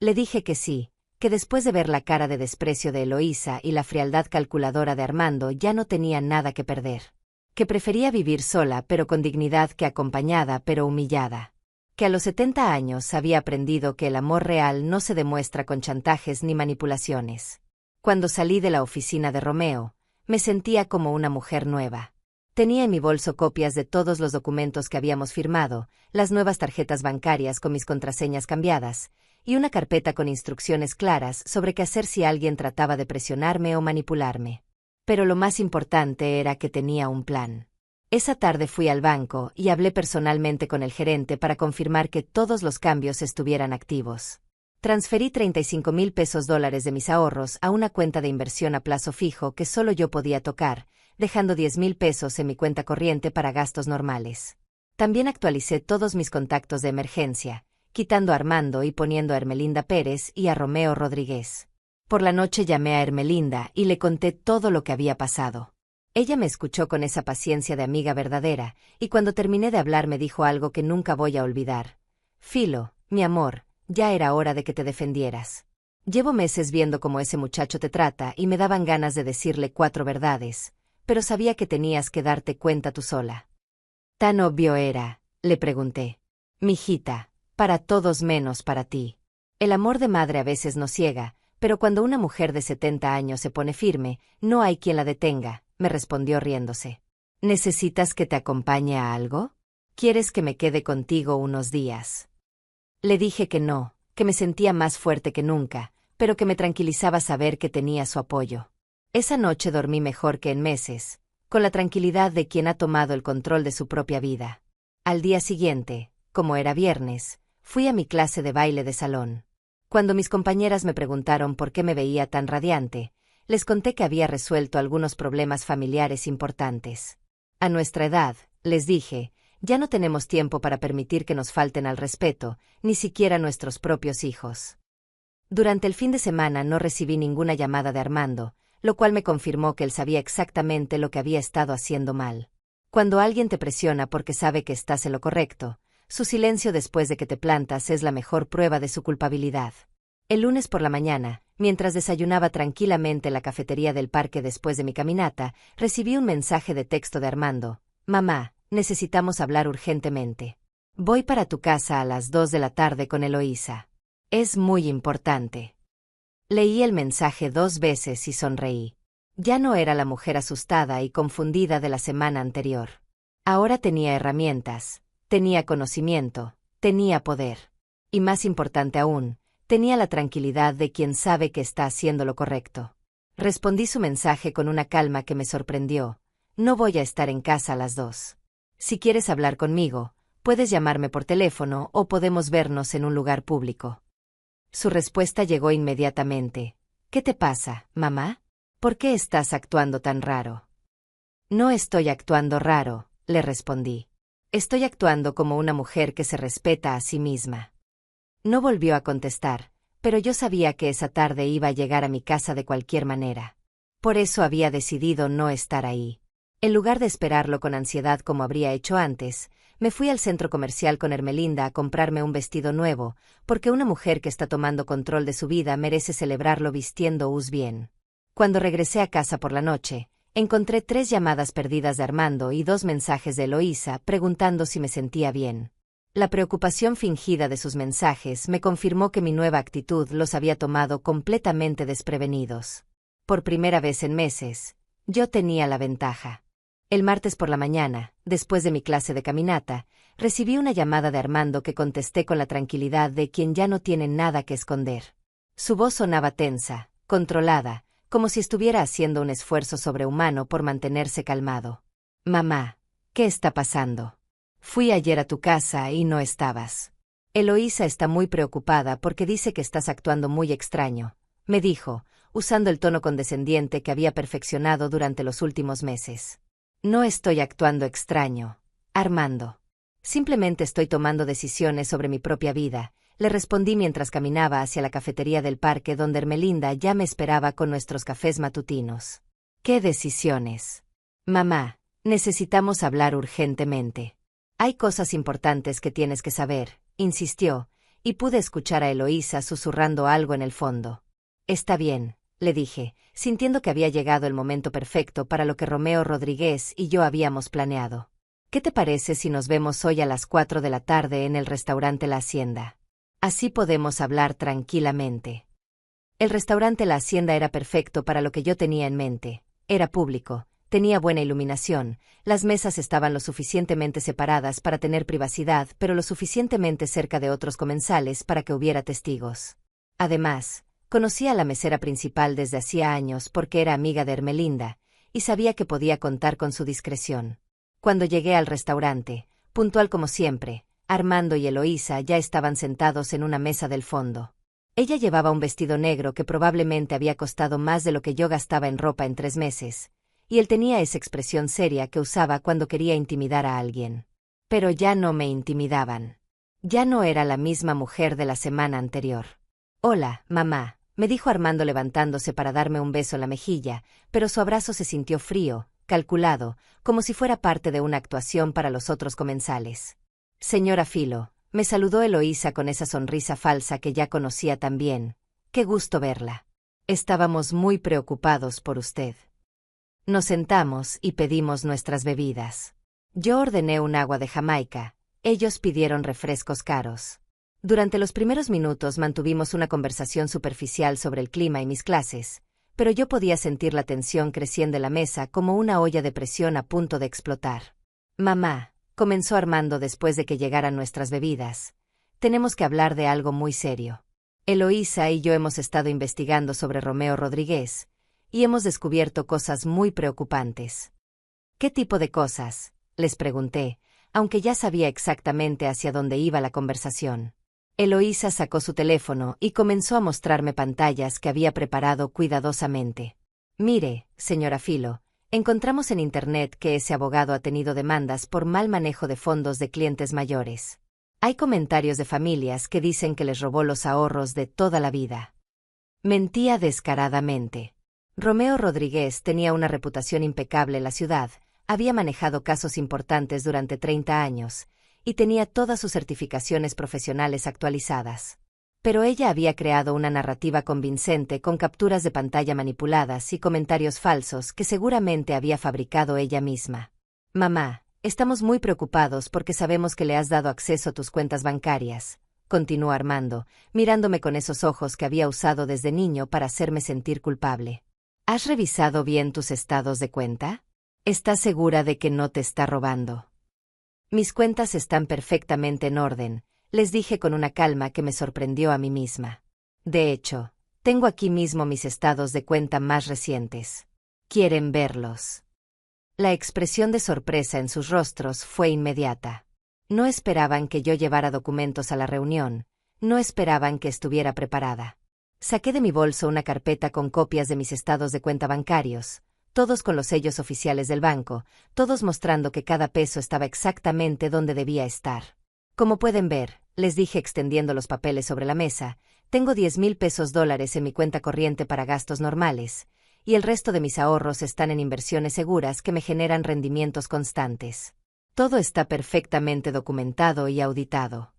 Le dije que sí, que después de ver la cara de desprecio de Eloísa y la frialdad calculadora de Armando ya no tenía nada que perder. Que prefería vivir sola pero con dignidad que acompañada pero humillada. Que a los 70 años había aprendido que el amor real no se demuestra con chantajes ni manipulaciones. Cuando salí de la oficina de Romeo, me sentía como una mujer nueva. Tenía en mi bolso copias de todos los documentos que habíamos firmado, las nuevas tarjetas bancarias con mis contraseñas cambiadas, y una carpeta con instrucciones claras sobre qué hacer si alguien trataba de presionarme o manipularme. Pero lo más importante era que tenía un plan. Esa tarde fui al banco y hablé personalmente con el gerente para confirmar que todos los cambios estuvieran activos. Transferí 35,000 pesos dólares de mis ahorros a una cuenta de inversión a plazo fijo que solo yo podía tocar, dejando 10,000 pesos en mi cuenta corriente para gastos normales. También actualicé todos mis contactos de emergencia, quitando a Armando y poniendo a Hermelinda Pérez y a Romeo Rodríguez. Por la noche llamé a Hermelinda y le conté todo lo que había pasado. Ella me escuchó con esa paciencia de amiga verdadera, y cuando terminé de hablar me dijo algo que nunca voy a olvidar. Filo, mi amor, ya era hora de que te defendieras. Llevo meses viendo cómo ese muchacho te trata y me daban ganas de decirle 4 verdades, pero sabía que tenías que darte cuenta tú sola. ¿Tan obvio era?, le pregunté. Mijita, para todos menos para ti. El amor de madre a veces nos ciega, pero cuando una mujer de 70 años se pone firme, no hay quien la detenga, me respondió riéndose. ¿Necesitas que te acompañe a algo? ¿Quieres que me quede contigo unos días? Le dije que no, que me sentía más fuerte que nunca, pero que me tranquilizaba saber que tenía su apoyo. Esa noche dormí mejor que en meses, con la tranquilidad de quien ha tomado el control de su propia vida. Al día siguiente, como era viernes, fui a mi clase de baile de salón. Cuando mis compañeras me preguntaron por qué me veía tan radiante, les conté que había resuelto algunos problemas familiares importantes. A nuestra edad, les dije, ya no tenemos tiempo para permitir que nos falten al respeto, ni siquiera nuestros propios hijos. Durante el fin de semana no recibí ninguna llamada de Armando, lo cual me confirmó que él sabía exactamente lo que había estado haciendo mal. Cuando alguien te presiona porque sabe que estás en lo correcto, su silencio después de que te plantas es la mejor prueba de su culpabilidad. El lunes por la mañana, mientras desayunaba tranquilamente en la cafetería del parque después de mi caminata, recibí un mensaje de texto de Armando. Mamá, necesitamos hablar urgentemente. Voy para tu casa a las 2 de la tarde con Eloísa. Es muy importante. Leí el mensaje 2 veces y sonreí. Ya no era la mujer asustada y confundida de la semana anterior. Ahora tenía herramientas, tenía conocimiento, tenía poder. Y más importante aún, tenía la tranquilidad de quien sabe que está haciendo lo correcto. Respondí su mensaje con una calma que me sorprendió. No voy a estar en casa a las 2. Si quieres hablar conmigo, puedes llamarme por teléfono o podemos vernos en un lugar público. Su respuesta llegó inmediatamente. ¿Qué te pasa, mamá? ¿Por qué estás actuando tan raro? No estoy actuando raro, le respondí. Estoy actuando como una mujer que se respeta a sí misma. No volvió a contestar, pero yo sabía que esa tarde iba a llegar a mi casa de cualquier manera. Por eso había decidido no estar ahí. En lugar de esperarlo con ansiedad como habría hecho antes, me fui al centro comercial con Hermelinda a comprarme un vestido nuevo, porque una mujer que está tomando control de su vida merece celebrarlo vistiendo bien. Cuando regresé a casa por la noche, encontré 3 llamadas perdidas de Armando y 2 mensajes de Eloísa preguntando si me sentía bien. La preocupación fingida de sus mensajes me confirmó que mi nueva actitud los había tomado completamente desprevenidos. Por primera vez en meses, yo tenía la ventaja. El martes por la mañana, después de mi clase de caminata, recibí una llamada de Armando que contesté con la tranquilidad de quien ya no tiene nada que esconder. Su voz sonaba tensa, controlada, como si estuviera haciendo un esfuerzo sobrehumano por mantenerse calmado. Mamá, ¿qué está pasando? Fui ayer a tu casa y no estabas. Eloísa está muy preocupada porque dice que estás actuando muy extraño, me dijo, usando el tono condescendiente que había perfeccionado durante los últimos meses. No estoy actuando extraño, Armando. Simplemente estoy tomando decisiones sobre mi propia vida, le respondí mientras caminaba hacia la cafetería del parque donde Hermelinda ya me esperaba con nuestros cafés matutinos. ¿Qué decisiones? Mamá, necesitamos hablar urgentemente. Hay cosas importantes que tienes que saber, insistió, y pude escuchar a Eloísa susurrando algo en el fondo. Está bien, le dije, sintiendo que había llegado el momento perfecto para lo que Romeo Rodríguez y yo habíamos planeado. ¿Qué te parece si nos vemos hoy a las 4 de la tarde en el restaurante La Hacienda? Así podemos hablar tranquilamente. El restaurante La Hacienda era perfecto para lo que yo tenía en mente. Era público, tenía buena iluminación, las mesas estaban lo suficientemente separadas para tener privacidad, pero lo suficientemente cerca de otros comensales para que hubiera testigos. Además, conocía a la mesera principal desde hacía años porque era amiga de Hermelinda, y sabía que podía contar con su discreción. Cuando llegué al restaurante, puntual como siempre, Armando y Eloísa ya estaban sentados en una mesa del fondo. Ella llevaba un vestido negro que probablemente había costado más de lo que yo gastaba en ropa en 3 meses, y él tenía esa expresión seria que usaba cuando quería intimidar a alguien. Pero ya no me intimidaban. Ya no era la misma mujer de la semana anterior. «Hola, mamá», me dijo Armando levantándose para darme un beso en la mejilla, pero su abrazo se sintió frío, calculado, como si fuera parte de una actuación para los otros comensales. «Señora Filo», me saludó Eloísa con esa sonrisa falsa que ya conocía tan bien. «Qué gusto verla. Estábamos muy preocupados por usted». Nos sentamos y pedimos nuestras bebidas. Yo ordené un agua de Jamaica, ellos pidieron refrescos caros. Durante los primeros minutos mantuvimos una conversación superficial sobre el clima y mis clases, pero yo podía sentir la tensión creciendo en la mesa como una olla de presión a punto de explotar. «Mamá», comenzó Armando después de que llegaran nuestras bebidas, «tenemos que hablar de algo muy serio. Eloísa y yo hemos estado investigando sobre Romeo Rodríguez, y hemos descubierto cosas muy preocupantes». «¿Qué tipo de cosas?», les pregunté, aunque ya sabía exactamente hacia dónde iba la conversación. Eloísa sacó su teléfono y comenzó a mostrarme pantallas que había preparado cuidadosamente. «Mire, señora Filo, encontramos en Internet que ese abogado ha tenido demandas por mal manejo de fondos de clientes mayores. Hay comentarios de familias que dicen que les robó los ahorros de toda la vida». Mentía descaradamente. Romeo Rodríguez tenía una reputación impecable en la ciudad, había manejado casos importantes durante 30 años, y tenía todas sus certificaciones profesionales actualizadas. Pero ella había creado una narrativa convincente con capturas de pantalla manipuladas y comentarios falsos que seguramente había fabricado ella misma. «Mamá, estamos muy preocupados porque sabemos que le has dado acceso a tus cuentas bancarias», continuó Armando, mirándome con esos ojos que había usado desde niño para hacerme sentir culpable. «¿Has revisado bien tus estados de cuenta? ¿Estás segura de que no te está robando?» «Mis cuentas están perfectamente en orden», les dije con una calma que me sorprendió a mí misma. «De hecho, tengo aquí mismo mis estados de cuenta más recientes. ¿Quieren verlos?». La expresión de sorpresa en sus rostros fue inmediata. No esperaban que yo llevara documentos a la reunión, no esperaban que estuviera preparada. Saqué de mi bolso una carpeta con copias de mis estados de cuenta bancarios, todos con los sellos oficiales del banco, todos mostrando que cada peso estaba exactamente donde debía estar. «Como pueden ver», les dije extendiendo los papeles sobre la mesa, «tengo $10,000 en mi cuenta corriente para gastos normales, y el resto de mis ahorros están en inversiones seguras que me generan rendimientos constantes. Todo está perfectamente documentado y auditado».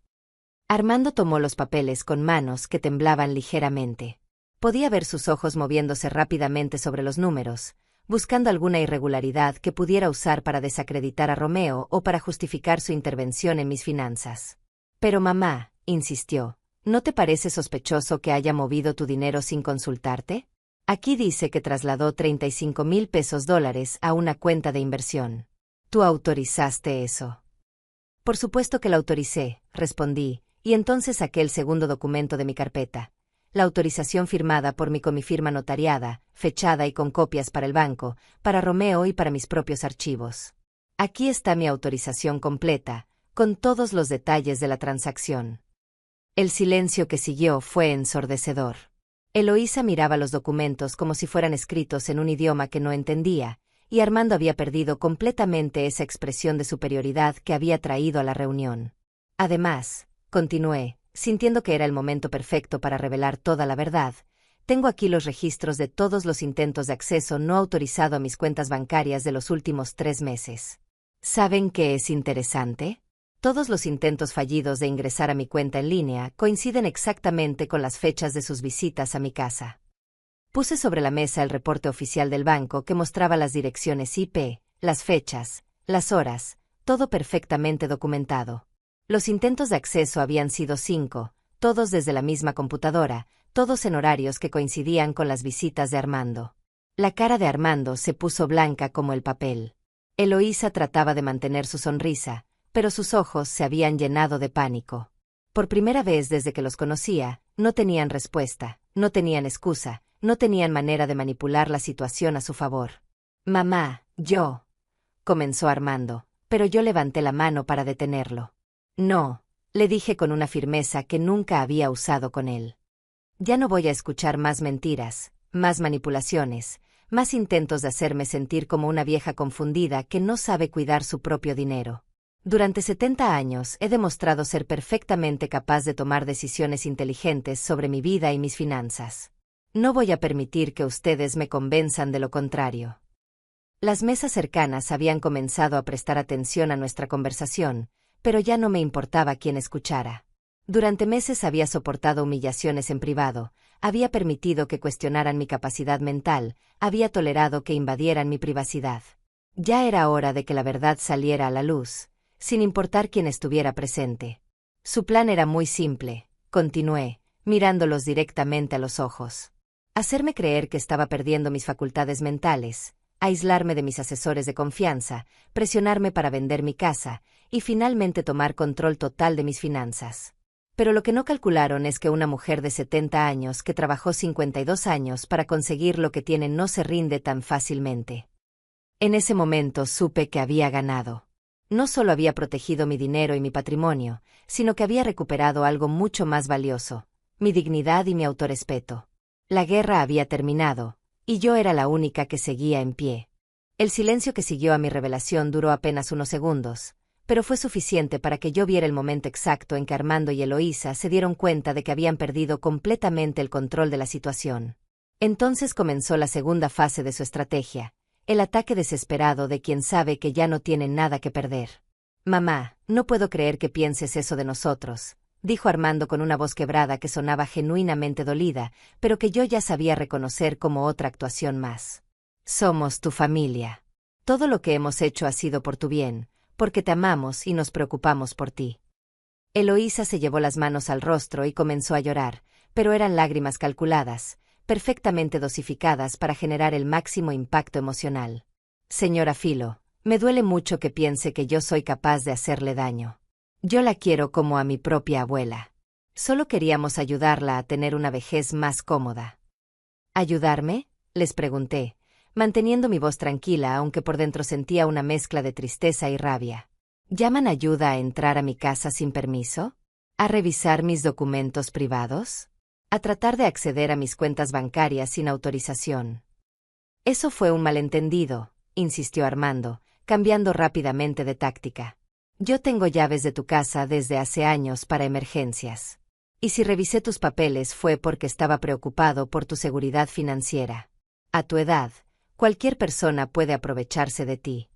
Armando tomó los papeles con manos que temblaban ligeramente. Podía ver sus ojos moviéndose rápidamente sobre los números, buscando alguna irregularidad que pudiera usar para desacreditar a Romeo o para justificar su intervención en mis finanzas. «Pero mamá», insistió, «¿no te parece sospechoso que haya movido tu dinero sin consultarte? Aquí dice que trasladó $35,000 a una cuenta de inversión. ¿Tú autorizaste eso?». «Por supuesto que la autoricé», respondí, y entonces saqué el segundo documento de mi carpeta. La autorización firmada por mí con mi firma notariada, fechada y con copias para el banco, para Romeo y para mis propios archivos. «Aquí está mi autorización completa, con todos los detalles de la transacción». El silencio que siguió fue ensordecedor. Eloísa miraba los documentos como si fueran escritos en un idioma que no entendía, y Armando había perdido completamente esa expresión de superioridad que había traído a la reunión. «Además», continué, sintiendo que era el momento perfecto para revelar toda la verdad, «tengo aquí los registros de todos los intentos de acceso no autorizado a mis cuentas bancarias de los últimos 3 meses. ¿Saben qué es interesante? Todos los intentos fallidos de ingresar a mi cuenta en línea coinciden exactamente con las fechas de sus visitas a mi casa. Puse sobre la mesa el reporte oficial del banco que mostraba las direcciones IP, las fechas, las horas, todo perfectamente documentado. Los intentos de acceso habían sido 5, todos desde la misma computadora, todos en horarios que coincidían con las visitas de Armando. La cara de Armando se puso blanca como el papel. Eloísa trataba de mantener su sonrisa, pero sus ojos se habían llenado de pánico. Por primera vez desde que los conocía, no tenían respuesta, no tenían excusa, no tenían manera de manipular la situación a su favor. «Mamá, yo», comenzó Armando, pero yo levanté la mano para detenerlo. «No», le dije con una firmeza que nunca había usado con él. «Ya no voy a escuchar más mentiras, más manipulaciones, más intentos de hacerme sentir como una vieja confundida que no sabe cuidar su propio dinero. Durante 70 años he demostrado ser perfectamente capaz de tomar decisiones inteligentes sobre mi vida y mis finanzas. No voy a permitir que ustedes me convenzan de lo contrario». Las mesas cercanas habían comenzado a prestar atención a nuestra conversación, pero ya no me importaba quién escuchara. Durante meses había soportado humillaciones en privado, había permitido que cuestionaran mi capacidad mental, había tolerado que invadieran mi privacidad. Ya era hora de que la verdad saliera a la luz, sin importar quién estuviera presente. Su plan era muy simple, continué, mirándolos directamente a los ojos. Hacerme creer que estaba perdiendo mis facultades mentales, aislarme de mis asesores de confianza, presionarme para vender mi casa, y finalmente tomar control total de mis finanzas. Pero lo que no calcularon es que una mujer de 70 años que trabajó 52 años para conseguir lo que tiene no se rinde tan fácilmente. En ese momento supe que había ganado. No solo había protegido mi dinero y mi patrimonio, sino que había recuperado algo mucho más valioso, mi dignidad y mi autorrespeto. La guerra había terminado, y yo era la única que seguía en pie. El silencio que siguió a mi revelación duró apenas unos segundos, pero fue suficiente para que yo viera el momento exacto en que Armando y Eloísa se dieron cuenta de que habían perdido completamente el control de la situación. Entonces comenzó la segunda fase de su estrategia, el ataque desesperado de quien sabe que ya no tiene nada que perder. «Mamá, no puedo creer que pienses eso de nosotros», dijo Armando con una voz quebrada que sonaba genuinamente dolida, pero que yo ya sabía reconocer como otra actuación más. «Somos tu familia. Todo lo que hemos hecho ha sido por tu bien, porque te amamos y nos preocupamos por ti». Eloísa se llevó las manos al rostro y comenzó a llorar, pero eran lágrimas calculadas, perfectamente dosificadas para generar el máximo impacto emocional. «Señora Filo, me duele mucho que piense que yo soy capaz de hacerle daño. Yo la quiero como a mi propia abuela. Solo queríamos ayudarla a tener una vejez más cómoda». «¿Ayudarme?», les pregunté, manteniendo mi voz tranquila aunque por dentro sentía una mezcla de tristeza y rabia. «¿Llaman ayuda a entrar a mi casa sin permiso? ¿A revisar mis documentos privados? ¿A tratar de acceder a mis cuentas bancarias sin autorización?» «Eso fue un malentendido», insistió Armando, cambiando rápidamente de táctica. «Yo tengo llaves de tu casa desde hace años para emergencias. Y si revisé tus papeles fue porque estaba preocupado por tu seguridad financiera. A tu edad, cualquier persona puede aprovecharse de ti».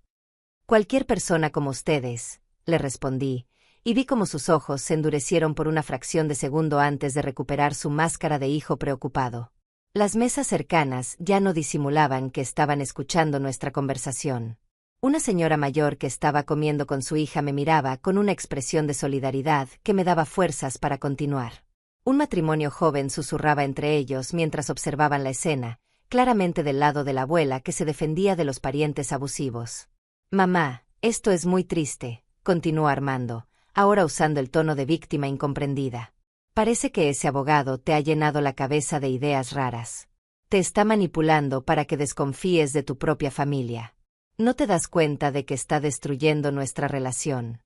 «Cualquier persona como ustedes», le respondí, y vi cómo sus ojos se endurecieron por una fracción de segundo antes de recuperar su máscara de hijo preocupado. Las mesas cercanas ya no disimulaban que estaban escuchando nuestra conversación. Una señora mayor que estaba comiendo con su hija me miraba con una expresión de solidaridad que me daba fuerzas para continuar. Un matrimonio joven susurraba entre ellos mientras observaban la escena, claramente del lado de la abuela que se defendía de los parientes abusivos. «Mamá, esto es muy triste», continuó Armando, ahora usando el tono de víctima incomprendida. «Parece que ese abogado te ha llenado la cabeza de ideas raras. Te está manipulando para que desconfíes de tu propia familia. ¿No te das cuenta de que está destruyendo nuestra relación?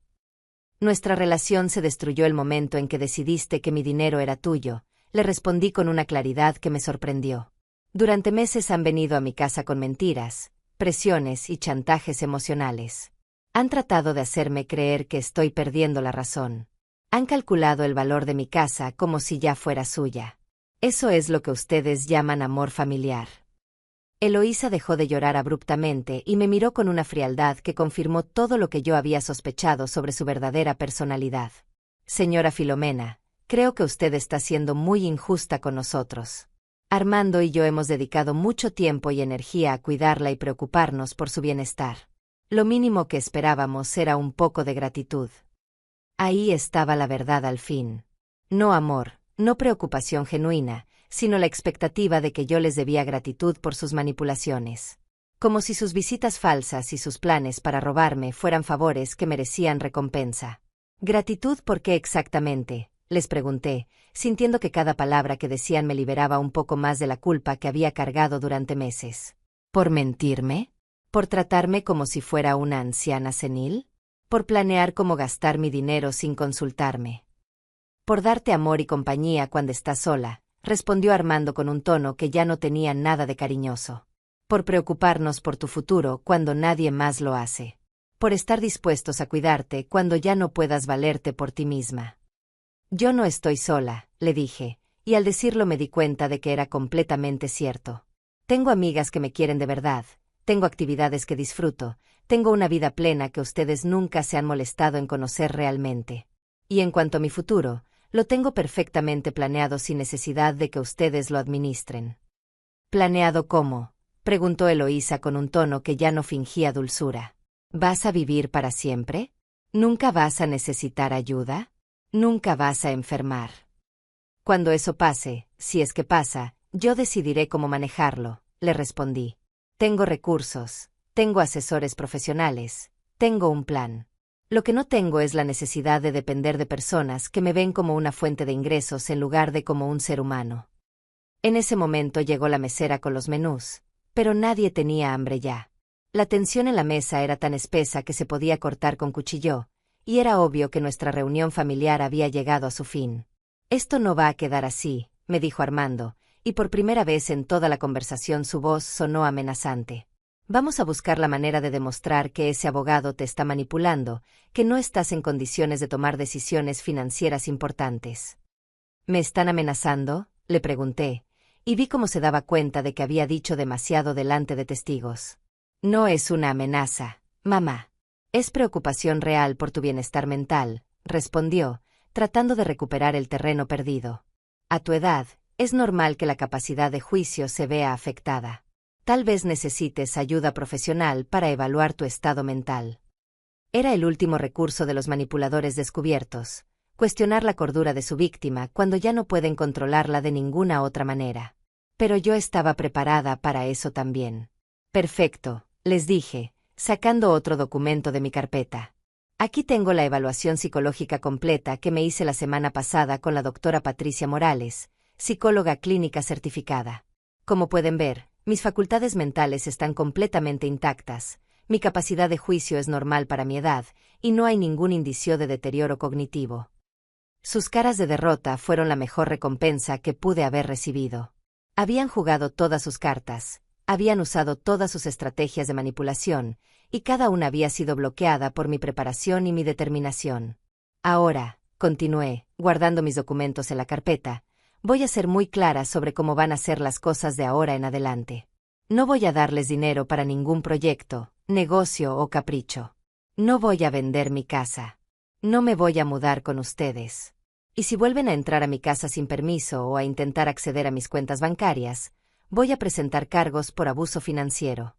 Nuestra relación se destruyó el momento en que decidiste que mi dinero era tuyo», le respondí con una claridad que me sorprendió. «Durante meses han venido a mi casa con mentiras, presiones y chantajes emocionales. Han tratado de hacerme creer que estoy perdiendo la razón. Han calculado el valor de mi casa como si ya fuera suya. Eso es lo que ustedes llaman amor familiar». Eloísa dejó de llorar abruptamente y me miró con una frialdad que confirmó todo lo que yo había sospechado sobre su verdadera personalidad. Señora Filomena, creo que usted está siendo muy injusta con nosotros. Armando y yo hemos dedicado mucho tiempo y energía a cuidarla y preocuparnos por su bienestar. Lo mínimo que esperábamos era un poco de gratitud. Ahí estaba la verdad al fin. No amor, no preocupación genuina, sino la expectativa de que yo les debía gratitud por sus manipulaciones. Como si sus visitas falsas y sus planes para robarme fueran favores que merecían recompensa. ¿Gratitud por qué exactamente?, les pregunté, sintiendo que cada palabra que decían me liberaba un poco más de la culpa que había cargado durante meses. ¿Por mentirme? ¿Por tratarme como si fuera una anciana senil? ¿Por planear cómo gastar mi dinero sin consultarme? Por darte amor y compañía cuando estás sola, respondió Armando con un tono que ya no tenía nada de cariñoso. Por preocuparnos por tu futuro cuando nadie más lo hace. Por estar dispuestos a cuidarte cuando ya no puedas valerte por ti misma. Yo no estoy sola, le dije, y al decirlo me di cuenta de que era completamente cierto. Tengo amigas que me quieren de verdad, tengo actividades que disfruto, tengo una vida plena que ustedes nunca se han molestado en conocer realmente. Y en cuanto a mi futuro, lo tengo perfectamente planeado sin necesidad de que ustedes lo administren. ¿Planeado cómo?, preguntó Eloísa con un tono que ya no fingía dulzura. ¿Vas a vivir para siempre? ¿Nunca vas a necesitar ayuda? ¿Nunca vas a enfermar? Cuando eso pase, si es que pasa, yo decidiré cómo manejarlo, le respondí. Tengo recursos, tengo asesores profesionales, tengo un plan. Lo que no tengo es la necesidad de depender de personas que me ven como una fuente de ingresos en lugar de como un ser humano. En ese momento llegó la mesera con los menús, pero nadie tenía hambre ya. La tensión en la mesa era tan espesa que se podía cortar con cuchillo, y era obvio que nuestra reunión familiar había llegado a su fin. Esto no va a quedar así, me dijo Armando, y por primera vez en toda la conversación su voz sonó amenazante. Vamos a buscar la manera de demostrar que ese abogado te está manipulando, que no estás en condiciones de tomar decisiones financieras importantes. ¿Me están amenazando?, le pregunté, y vi cómo se daba cuenta de que había dicho demasiado delante de testigos. No es una amenaza, mamá. Es preocupación real por tu bienestar mental, respondió, tratando de recuperar el terreno perdido. A tu edad, es normal que la capacidad de juicio se vea afectada. Tal vez necesites ayuda profesional para evaluar tu estado mental. Era el último recurso de los manipuladores descubiertos, cuestionar la cordura de su víctima cuando ya no pueden controlarla de ninguna otra manera. Pero yo estaba preparada para eso también. Perfecto, les dije, sacando otro documento de mi carpeta. Aquí tengo la evaluación psicológica completa que me hice la semana pasada con la doctora Patricia Morales, psicóloga clínica certificada. Como pueden ver, mis facultades mentales están completamente intactas, mi capacidad de juicio es normal para mi edad, y no hay ningún indicio de deterioro cognitivo. Sus caras de derrota fueron la mejor recompensa que pude haber recibido. Habían jugado todas sus cartas, habían usado todas sus estrategias de manipulación, y cada una había sido bloqueada por mi preparación y mi determinación. Ahora, continué, guardando mis documentos en la carpeta, voy a ser muy clara sobre cómo van a ser las cosas de ahora en adelante. No voy a darles dinero para ningún proyecto, negocio o capricho. No voy a vender mi casa. No me voy a mudar con ustedes. Y si vuelven a entrar a mi casa sin permiso o a intentar acceder a mis cuentas bancarias, voy a presentar cargos por abuso financiero.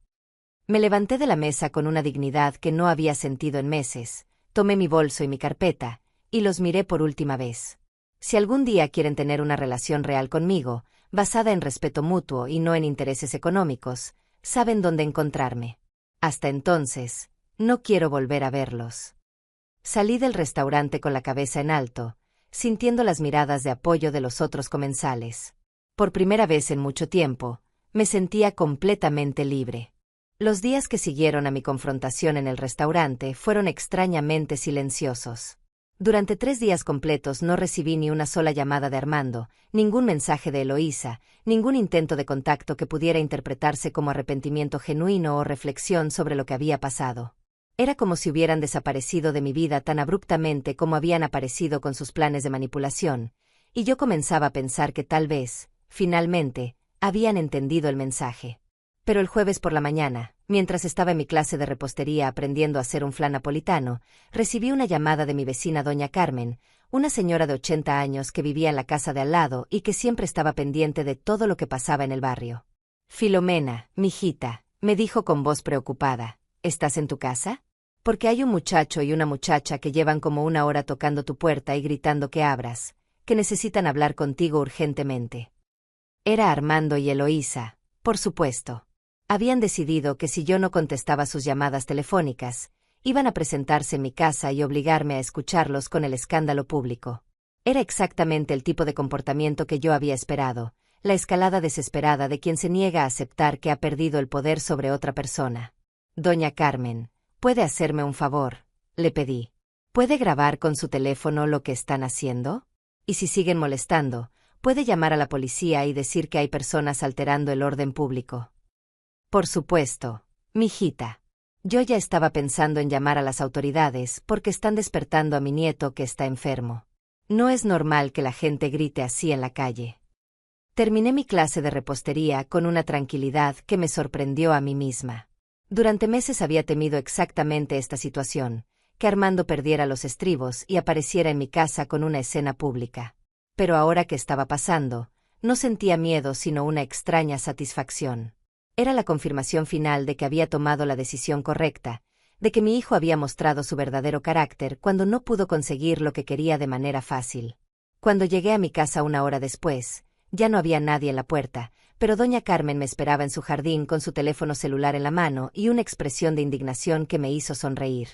Me levanté de la mesa con una dignidad que no había sentido en meses, tomé mi bolso y mi carpeta, y los miré por última vez. Si algún día quieren tener una relación real conmigo, basada en respeto mutuo y no en intereses económicos, saben dónde encontrarme. Hasta entonces, no quiero volver a verlos. Salí del restaurante con la cabeza en alto, sintiendo las miradas de apoyo de los otros comensales. Por primera vez en mucho tiempo, me sentía completamente libre. Los días que siguieron a mi confrontación en el restaurante fueron extrañamente silenciosos. Durante 3 días completos no recibí ni una sola llamada de Armando, ningún mensaje de Eloísa, ningún intento de contacto que pudiera interpretarse como arrepentimiento genuino o reflexión sobre lo que había pasado. Era como si hubieran desaparecido de mi vida tan abruptamente como habían aparecido con sus planes de manipulación, y yo comenzaba a pensar que tal vez, finalmente, habían entendido el mensaje. Pero el jueves por la mañana, mientras estaba en mi clase de repostería aprendiendo a hacer un flan napolitano, recibí una llamada de mi vecina doña Carmen, una señora de 80 años que vivía en la casa de al lado y que siempre estaba pendiente de todo lo que pasaba en el barrio. Filomena, mijita, me dijo con voz preocupada, ¿estás en tu casa? Porque hay un muchacho y una muchacha que llevan como una hora tocando tu puerta y gritando que abras, que necesitan hablar contigo urgentemente. Era Armando y Eloísa, por supuesto. Habían decidido que si yo no contestaba sus llamadas telefónicas, iban a presentarse en mi casa y obligarme a escucharlos con el escándalo público. Era exactamente el tipo de comportamiento que yo había esperado, la escalada desesperada de quien se niega a aceptar que ha perdido el poder sobre otra persona. Doña Carmen, ¿puede hacerme un favor?, le pedí. ¿Puede grabar con su teléfono lo que están haciendo? Y si siguen molestando, puede llamar a la policía y decir que hay personas alterando el orden público. Por supuesto, mijita. Yo ya estaba pensando en llamar a las autoridades porque están despertando a mi nieto que está enfermo. No es normal que la gente grite así en la calle. Terminé mi clase de repostería con una tranquilidad que me sorprendió a mí misma. Durante meses había temido exactamente esta situación, que Armando perdiera los estribos y apareciera en mi casa con una escena pública. Pero ahora que estaba pasando, no sentía miedo sino una extraña satisfacción. Era la confirmación final de que había tomado la decisión correcta, de que mi hijo había mostrado su verdadero carácter cuando no pudo conseguir lo que quería de manera fácil. Cuando llegué a mi casa una hora después, ya no había nadie en la puerta, pero doña Carmen me esperaba en su jardín con su teléfono celular en la mano y una expresión de indignación que me hizo sonreír.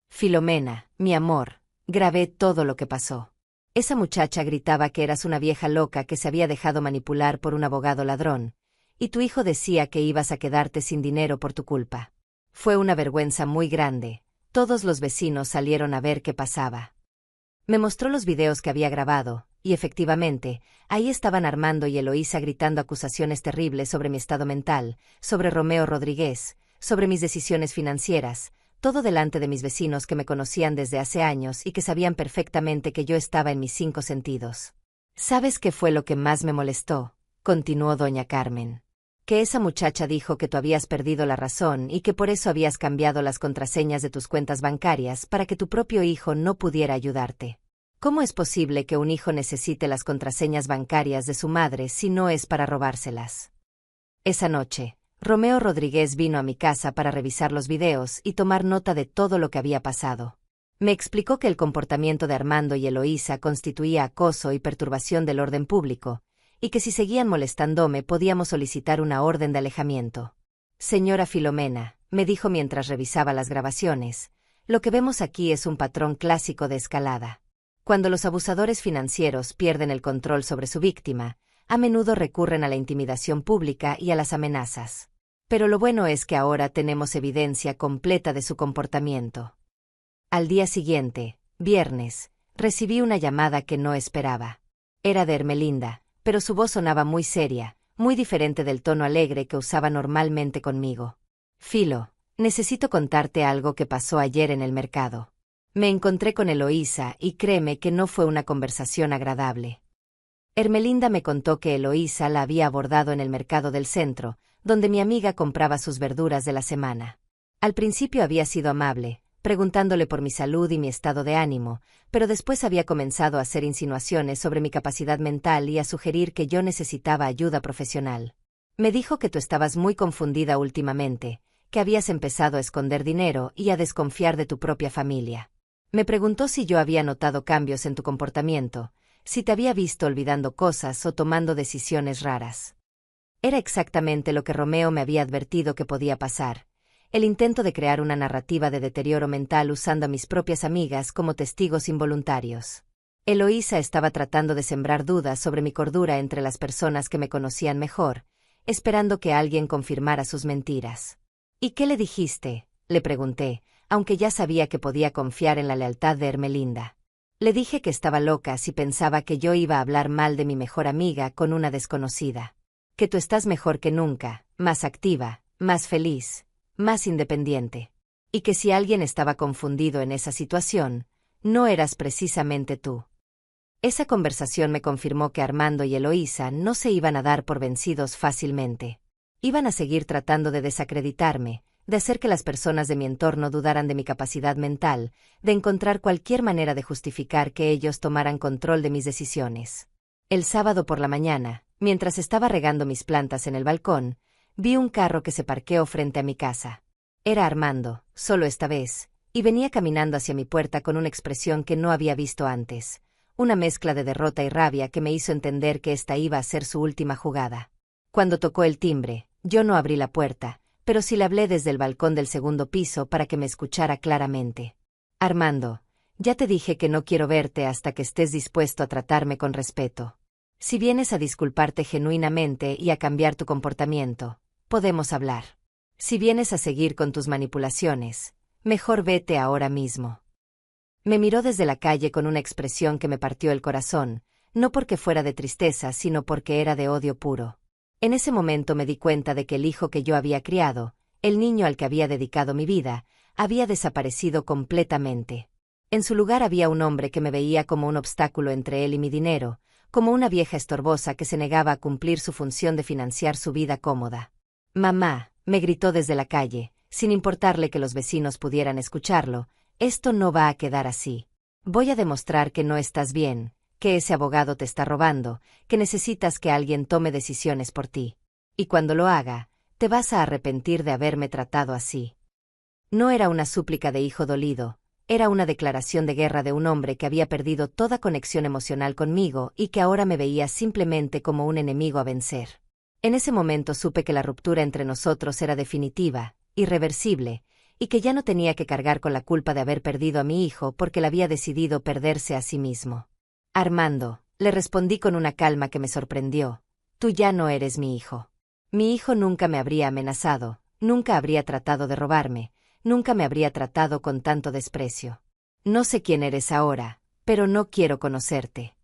Filomena, mi amor, grabé todo lo que pasó. Esa muchacha gritaba que eras una vieja loca que se había dejado manipular por un abogado ladrón, y tu hijo decía que ibas a quedarte sin dinero por tu culpa. Fue una vergüenza muy grande. Todos los vecinos salieron a ver qué pasaba. Me mostró los videos que había grabado, y efectivamente, ahí estaban Armando y Eloísa gritando acusaciones terribles sobre mi estado mental, sobre Romeo Rodríguez, sobre mis decisiones financieras, todo delante de mis vecinos que me conocían desde hace años y que sabían perfectamente que yo estaba en mis 5 sentidos. ¿Sabes qué fue lo que más me molestó?, continuó doña Carmen. Que esa muchacha dijo que tú habías perdido la razón y que por eso habías cambiado las contraseñas de tus cuentas bancarias para que tu propio hijo no pudiera ayudarte. ¿Cómo es posible que un hijo necesite las contraseñas bancarias de su madre si no es para robárselas? Esa noche, Romeo Rodríguez vino a mi casa para revisar los videos y tomar nota de todo lo que había pasado. Me explicó que el comportamiento de Armando y Eloísa constituía acoso y perturbación del orden público, y que si seguían molestándome podíamos solicitar una orden de alejamiento. Señora Filomena, me dijo mientras revisaba las grabaciones, lo que vemos aquí es un patrón clásico de escalada. Cuando los abusadores financieros pierden el control sobre su víctima, a menudo recurren a la intimidación pública y a las amenazas. Pero lo bueno es que ahora tenemos evidencia completa de su comportamiento. Al día siguiente, viernes, recibí una llamada que no esperaba. Era de Ermelinda, pero su voz sonaba muy seria, muy diferente del tono alegre que usaba normalmente conmigo. Filo, necesito contarte algo que pasó ayer en el mercado. Me encontré con Eloísa y créeme que no fue una conversación agradable. Ermelinda me contó que Eloísa la había abordado en el mercado del centro, donde mi amiga compraba sus verduras de la semana. Al principio había sido amable, preguntándole por mi salud y mi estado de ánimo, pero después había comenzado a hacer insinuaciones sobre mi capacidad mental y a sugerir que yo necesitaba ayuda profesional. Me dijo que tú estabas muy confundida últimamente, que habías empezado a esconder dinero y a desconfiar de tu propia familia. Me preguntó si yo había notado cambios en tu comportamiento, si te había visto olvidando cosas o tomando decisiones raras. Era exactamente lo que Romeo me había advertido que podía pasar. El intento de crear una narrativa de deterioro mental usando a mis propias amigas como testigos involuntarios. Eloísa estaba tratando de sembrar dudas sobre mi cordura entre las personas que me conocían mejor, esperando que alguien confirmara sus mentiras. ¿Y qué le dijiste?, le pregunté, aunque ya sabía que podía confiar en la lealtad de Ermelinda. Le dije que estaba loca si pensaba que yo iba a hablar mal de mi mejor amiga con una desconocida. Que tú estás mejor que nunca, más activa, más feliz, más independiente. Y que si alguien estaba confundido en esa situación, no eras precisamente tú. Esa conversación me confirmó que Armando y Eloísa no se iban a dar por vencidos fácilmente. Iban a seguir tratando de desacreditarme, de hacer que las personas de mi entorno dudaran de mi capacidad mental, de encontrar cualquier manera de justificar que ellos tomaran control de mis decisiones. El sábado por la mañana, mientras estaba regando mis plantas en el balcón, vi un carro que se parqueó frente a mi casa. Era Armando, solo esta vez, y venía caminando hacia mi puerta con una expresión que no había visto antes, una mezcla de derrota y rabia que me hizo entender que esta iba a ser su última jugada. Cuando tocó el timbre, yo no abrí la puerta, pero sí le hablé desde el balcón del segundo piso para que me escuchara claramente. Armando, ya te dije que no quiero verte hasta que estés dispuesto a tratarme con respeto. Si vienes a disculparte genuinamente y a cambiar tu comportamiento, podemos hablar. Si vienes a seguir con tus manipulaciones, mejor vete ahora mismo. Me miró desde la calle con una expresión que me partió el corazón, no porque fuera de tristeza, sino porque era de odio puro. En ese momento me di cuenta de que el hijo que yo había criado, el niño al que había dedicado mi vida, había desaparecido completamente. En su lugar había un hombre que me veía como un obstáculo entre él y mi dinero, como una vieja estorbosa que se negaba a cumplir su función de financiar su vida cómoda. «Mamá», me gritó desde la calle, sin importarle que los vecinos pudieran escucharlo, «esto no va a quedar así. Voy a demostrar que no estás bien, que ese abogado te está robando, que necesitas que alguien tome decisiones por ti. Y cuando lo haga, te vas a arrepentir de haberme tratado así». No era una súplica de hijo dolido, era una declaración de guerra de un hombre que había perdido toda conexión emocional conmigo y que ahora me veía simplemente como un enemigo a vencer. En ese momento supe que la ruptura entre nosotros era definitiva, irreversible, y que ya no tenía que cargar con la culpa de haber perdido a mi hijo porque él había decidido perderse a sí mismo. «Armando», le respondí con una calma que me sorprendió, «tú ya no eres mi hijo. Mi hijo nunca me habría amenazado, nunca habría tratado de robarme, nunca me habría tratado con tanto desprecio. No sé quién eres ahora, pero no quiero conocerte».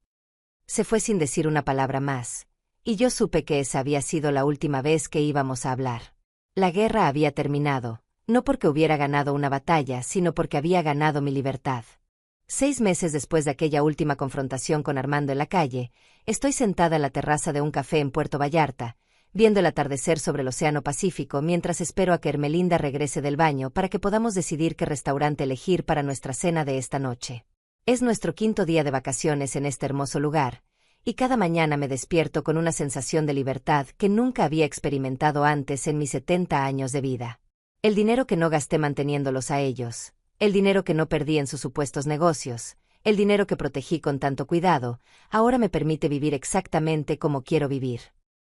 Se fue sin decir una palabra más, y yo supe que esa había sido la última vez que íbamos a hablar. La guerra había terminado, no porque hubiera ganado una batalla, sino porque había ganado mi libertad. 6 meses después de aquella última confrontación con Armando en la calle, estoy sentada en la terraza de un café en Puerto Vallarta, viendo el atardecer sobre el Océano Pacífico mientras espero a que Ermelinda regrese del baño para que podamos decidir qué restaurante elegir para nuestra cena de esta noche. Es nuestro 5.º día de vacaciones en este hermoso lugar, y cada mañana me despierto con una sensación de libertad que nunca había experimentado antes en mis 70 años de vida. El dinero que no gasté manteniéndolos a ellos, el dinero que no perdí en sus supuestos negocios, el dinero que protegí con tanto cuidado, ahora me permite vivir exactamente como quiero vivir.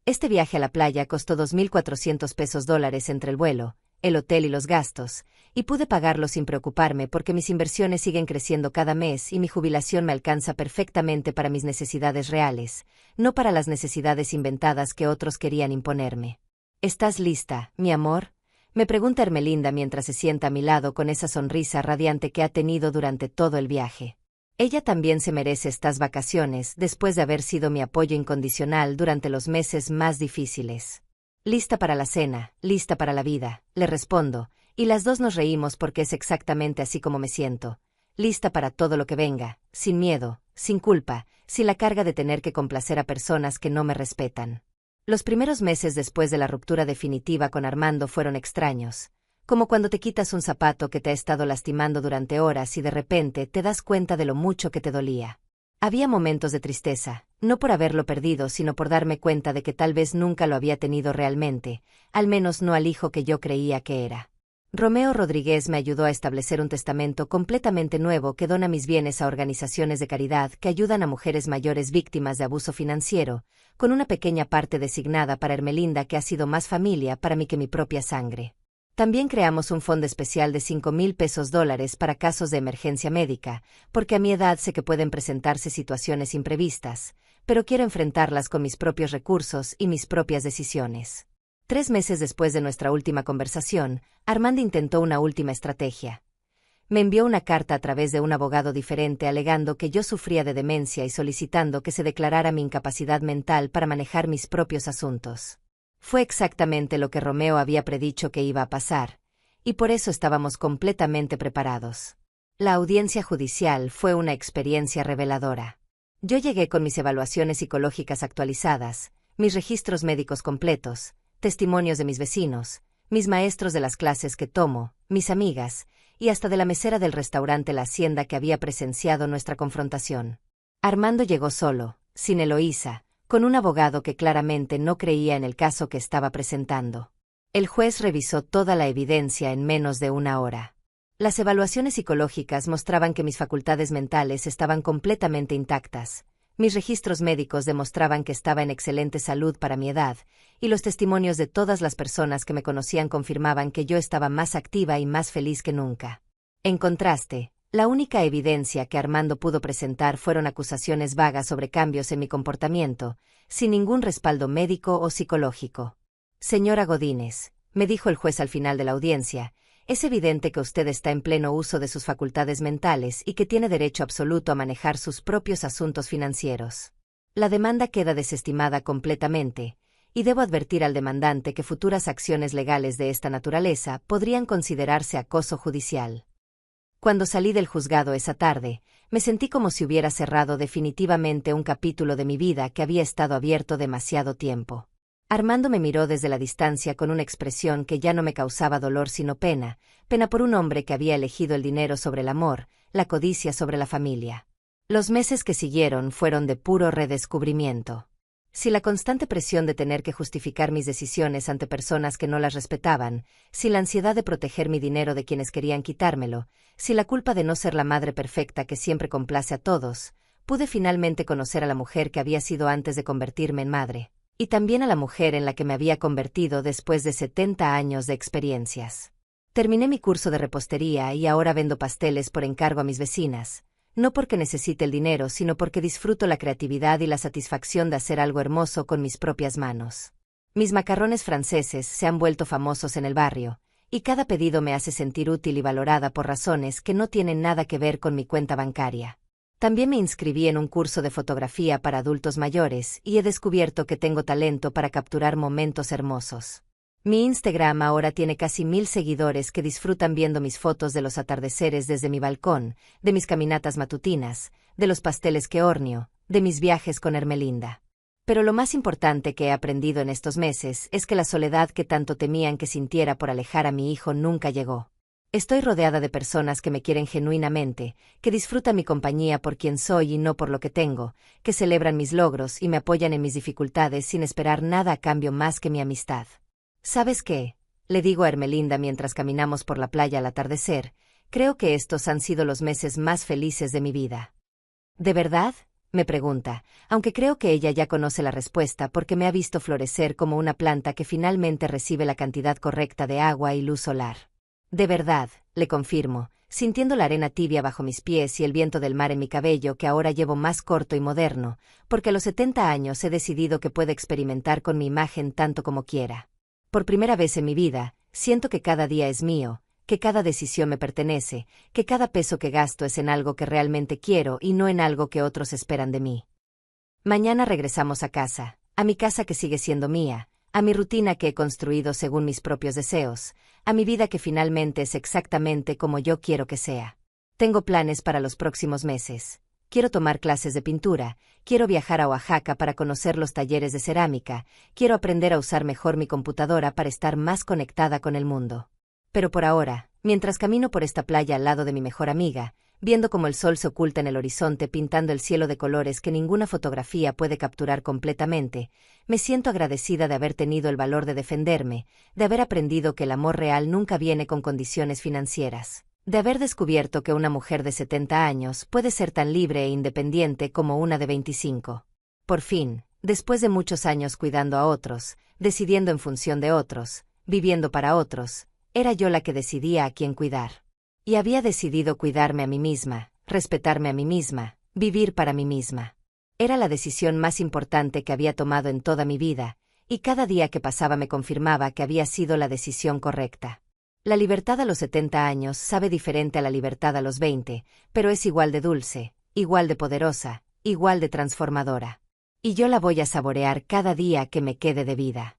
Este viaje a la playa costó $2.400 entre el vuelo, el hotel y los gastos, y pude pagarlo sin preocuparme porque mis inversiones siguen creciendo cada mes y mi jubilación me alcanza perfectamente para mis necesidades reales, no para las necesidades inventadas que otros querían imponerme. ¿Estás lista, mi amor?, me pregunta Ermelinda mientras se sienta a mi lado con esa sonrisa radiante que ha tenido durante todo el viaje. Ella también se merece estas vacaciones después de haber sido mi apoyo incondicional durante los meses más difíciles. «Lista para la cena, lista para la vida», le respondo, y las dos nos reímos porque es exactamente así como me siento. Lista para todo lo que venga, sin miedo, sin culpa, sin la carga de tener que complacer a personas que no me respetan. Los primeros meses después de la ruptura definitiva con Armando fueron extraños, como cuando te quitas un zapato que te ha estado lastimando durante horas y de repente te das cuenta de lo mucho que te dolía. Había momentos de tristeza, no por haberlo perdido, sino por darme cuenta de que tal vez nunca lo había tenido realmente, al menos no al hijo que yo creía que era. Romeo Rodríguez me ayudó a establecer un testamento completamente nuevo que dona mis bienes a organizaciones de caridad que ayudan a mujeres mayores víctimas de abuso financiero, con una pequeña parte designada para Ermelinda que ha sido más familia para mí que mi propia sangre. También creamos un fondo especial de $5,000 para casos de emergencia médica, porque a mi edad sé que pueden presentarse situaciones imprevistas, pero quiero enfrentarlas con mis propios recursos y mis propias decisiones. 3 meses después de nuestra última conversación, Armando intentó una última estrategia. Me envió una carta a través de un abogado diferente alegando que yo sufría de demencia y solicitando que se declarara mi incapacidad mental para manejar mis propios asuntos. Fue exactamente lo que Romeo había predicho que iba a pasar, y por eso estábamos completamente preparados. La audiencia judicial fue una experiencia reveladora. Yo llegué con mis evaluaciones psicológicas actualizadas, mis registros médicos completos, testimonios de mis vecinos, mis maestros de las clases que tomo, mis amigas, y hasta de la mesera del restaurante La Hacienda que había presenciado nuestra confrontación. Armando llegó solo, sin Eloísa, con un abogado que claramente no creía en el caso que estaba presentando. El juez revisó toda la evidencia en menos de una hora. Las evaluaciones psicológicas mostraban que mis facultades mentales estaban completamente intactas. Mis registros médicos demostraban que estaba en excelente salud para mi edad, y los testimonios de todas las personas que me conocían confirmaban que yo estaba más activa y más feliz que nunca. En contraste, la única evidencia que Armando pudo presentar fueron acusaciones vagas sobre cambios en mi comportamiento, sin ningún respaldo médico o psicológico. Señora Godínez, me dijo el juez al final de la audiencia, es evidente que usted está en pleno uso de sus facultades mentales y que tiene derecho absoluto a manejar sus propios asuntos financieros. La demanda queda desestimada completamente, y debo advertir al demandante que futuras acciones legales de esta naturaleza podrían considerarse acoso judicial. Cuando salí del juzgado esa tarde, me sentí como si hubiera cerrado definitivamente un capítulo de mi vida que había estado abierto demasiado tiempo. Armando me miró desde la distancia con una expresión que ya no me causaba dolor sino pena, pena por un hombre que había elegido el dinero sobre el amor, la codicia sobre la familia. Los meses que siguieron fueron de puro redescubrimiento. Si la constante presión de tener que justificar mis decisiones ante personas que no las respetaban, si la ansiedad de proteger mi dinero de quienes querían quitármelo, si la culpa de no ser la madre perfecta que siempre complace a todos, pude finalmente conocer a la mujer que había sido antes de convertirme en madre. Y también a la mujer en la que me había convertido después de 70 años de experiencias. Terminé mi curso de repostería y ahora vendo pasteles por encargo a mis vecinas, no porque necesite el dinero, sino porque disfruto la creatividad y la satisfacción de hacer algo hermoso con mis propias manos. Mis macarrones franceses se han vuelto famosos en el barrio, y cada pedido me hace sentir útil y valorada por razones que no tienen nada que ver con mi cuenta bancaria. También me inscribí en un curso de fotografía para adultos mayores y he descubierto que tengo talento para capturar momentos hermosos. Mi Instagram ahora tiene casi 1000 seguidores que disfrutan viendo mis fotos de los atardeceres desde mi balcón, de mis caminatas matutinas, de los pasteles que horneo, de mis viajes con Hermelinda. Pero lo más importante que he aprendido en estos meses es que la soledad que tanto temían que sintiera por alejar a mi hijo nunca llegó. Estoy rodeada de personas que me quieren genuinamente, que disfrutan mi compañía por quien soy y no por lo que tengo, que celebran mis logros y me apoyan en mis dificultades sin esperar nada a cambio más que mi amistad. ¿Sabes qué? Le digo a Hermelinda mientras caminamos por la playa al atardecer, creo que estos han sido los meses más felices de mi vida. ¿De verdad? Me pregunta, aunque creo que ella ya conoce la respuesta porque me ha visto florecer como una planta que finalmente recibe la cantidad correcta de agua y luz solar. De verdad, le confirmo, sintiendo la arena tibia bajo mis pies y el viento del mar en mi cabello que ahora llevo más corto y moderno, porque a los 70 años he decidido que puedo experimentar con mi imagen tanto como quiera. Por primera vez en mi vida, siento que cada día es mío, que cada decisión me pertenece, que cada peso que gasto es en algo que realmente quiero y no en algo que otros esperan de mí. Mañana regresamos a casa, a mi casa que sigue siendo mía, a mi rutina que he construido según mis propios deseos, a mi vida que finalmente es exactamente como yo quiero que sea. Tengo planes para los próximos meses. Quiero tomar clases de pintura, quiero viajar a Oaxaca para conocer los talleres de cerámica, quiero aprender a usar mejor mi computadora para estar más conectada con el mundo. Pero por ahora, mientras camino por esta playa al lado de mi mejor amiga, viendo cómo el sol se oculta en el horizonte pintando el cielo de colores que ninguna fotografía puede capturar completamente, me siento agradecida de haber tenido el valor de defenderme, de haber aprendido que el amor real nunca viene con condiciones financieras, de haber descubierto que una mujer de 70 años puede ser tan libre e independiente como una de 25. Por fin, después de muchos años cuidando a otros, decidiendo en función de otros, viviendo para otros, era yo la que decidía a quién cuidar. Y había decidido cuidarme a mí misma, respetarme a mí misma, vivir para mí misma. Era la decisión más importante que había tomado en toda mi vida, y cada día que pasaba me confirmaba que había sido la decisión correcta. La libertad a los 70 años sabe diferente a la libertad a los 20, pero es igual de dulce, igual de poderosa, igual de transformadora. Y yo la voy a saborear cada día que me quede de vida.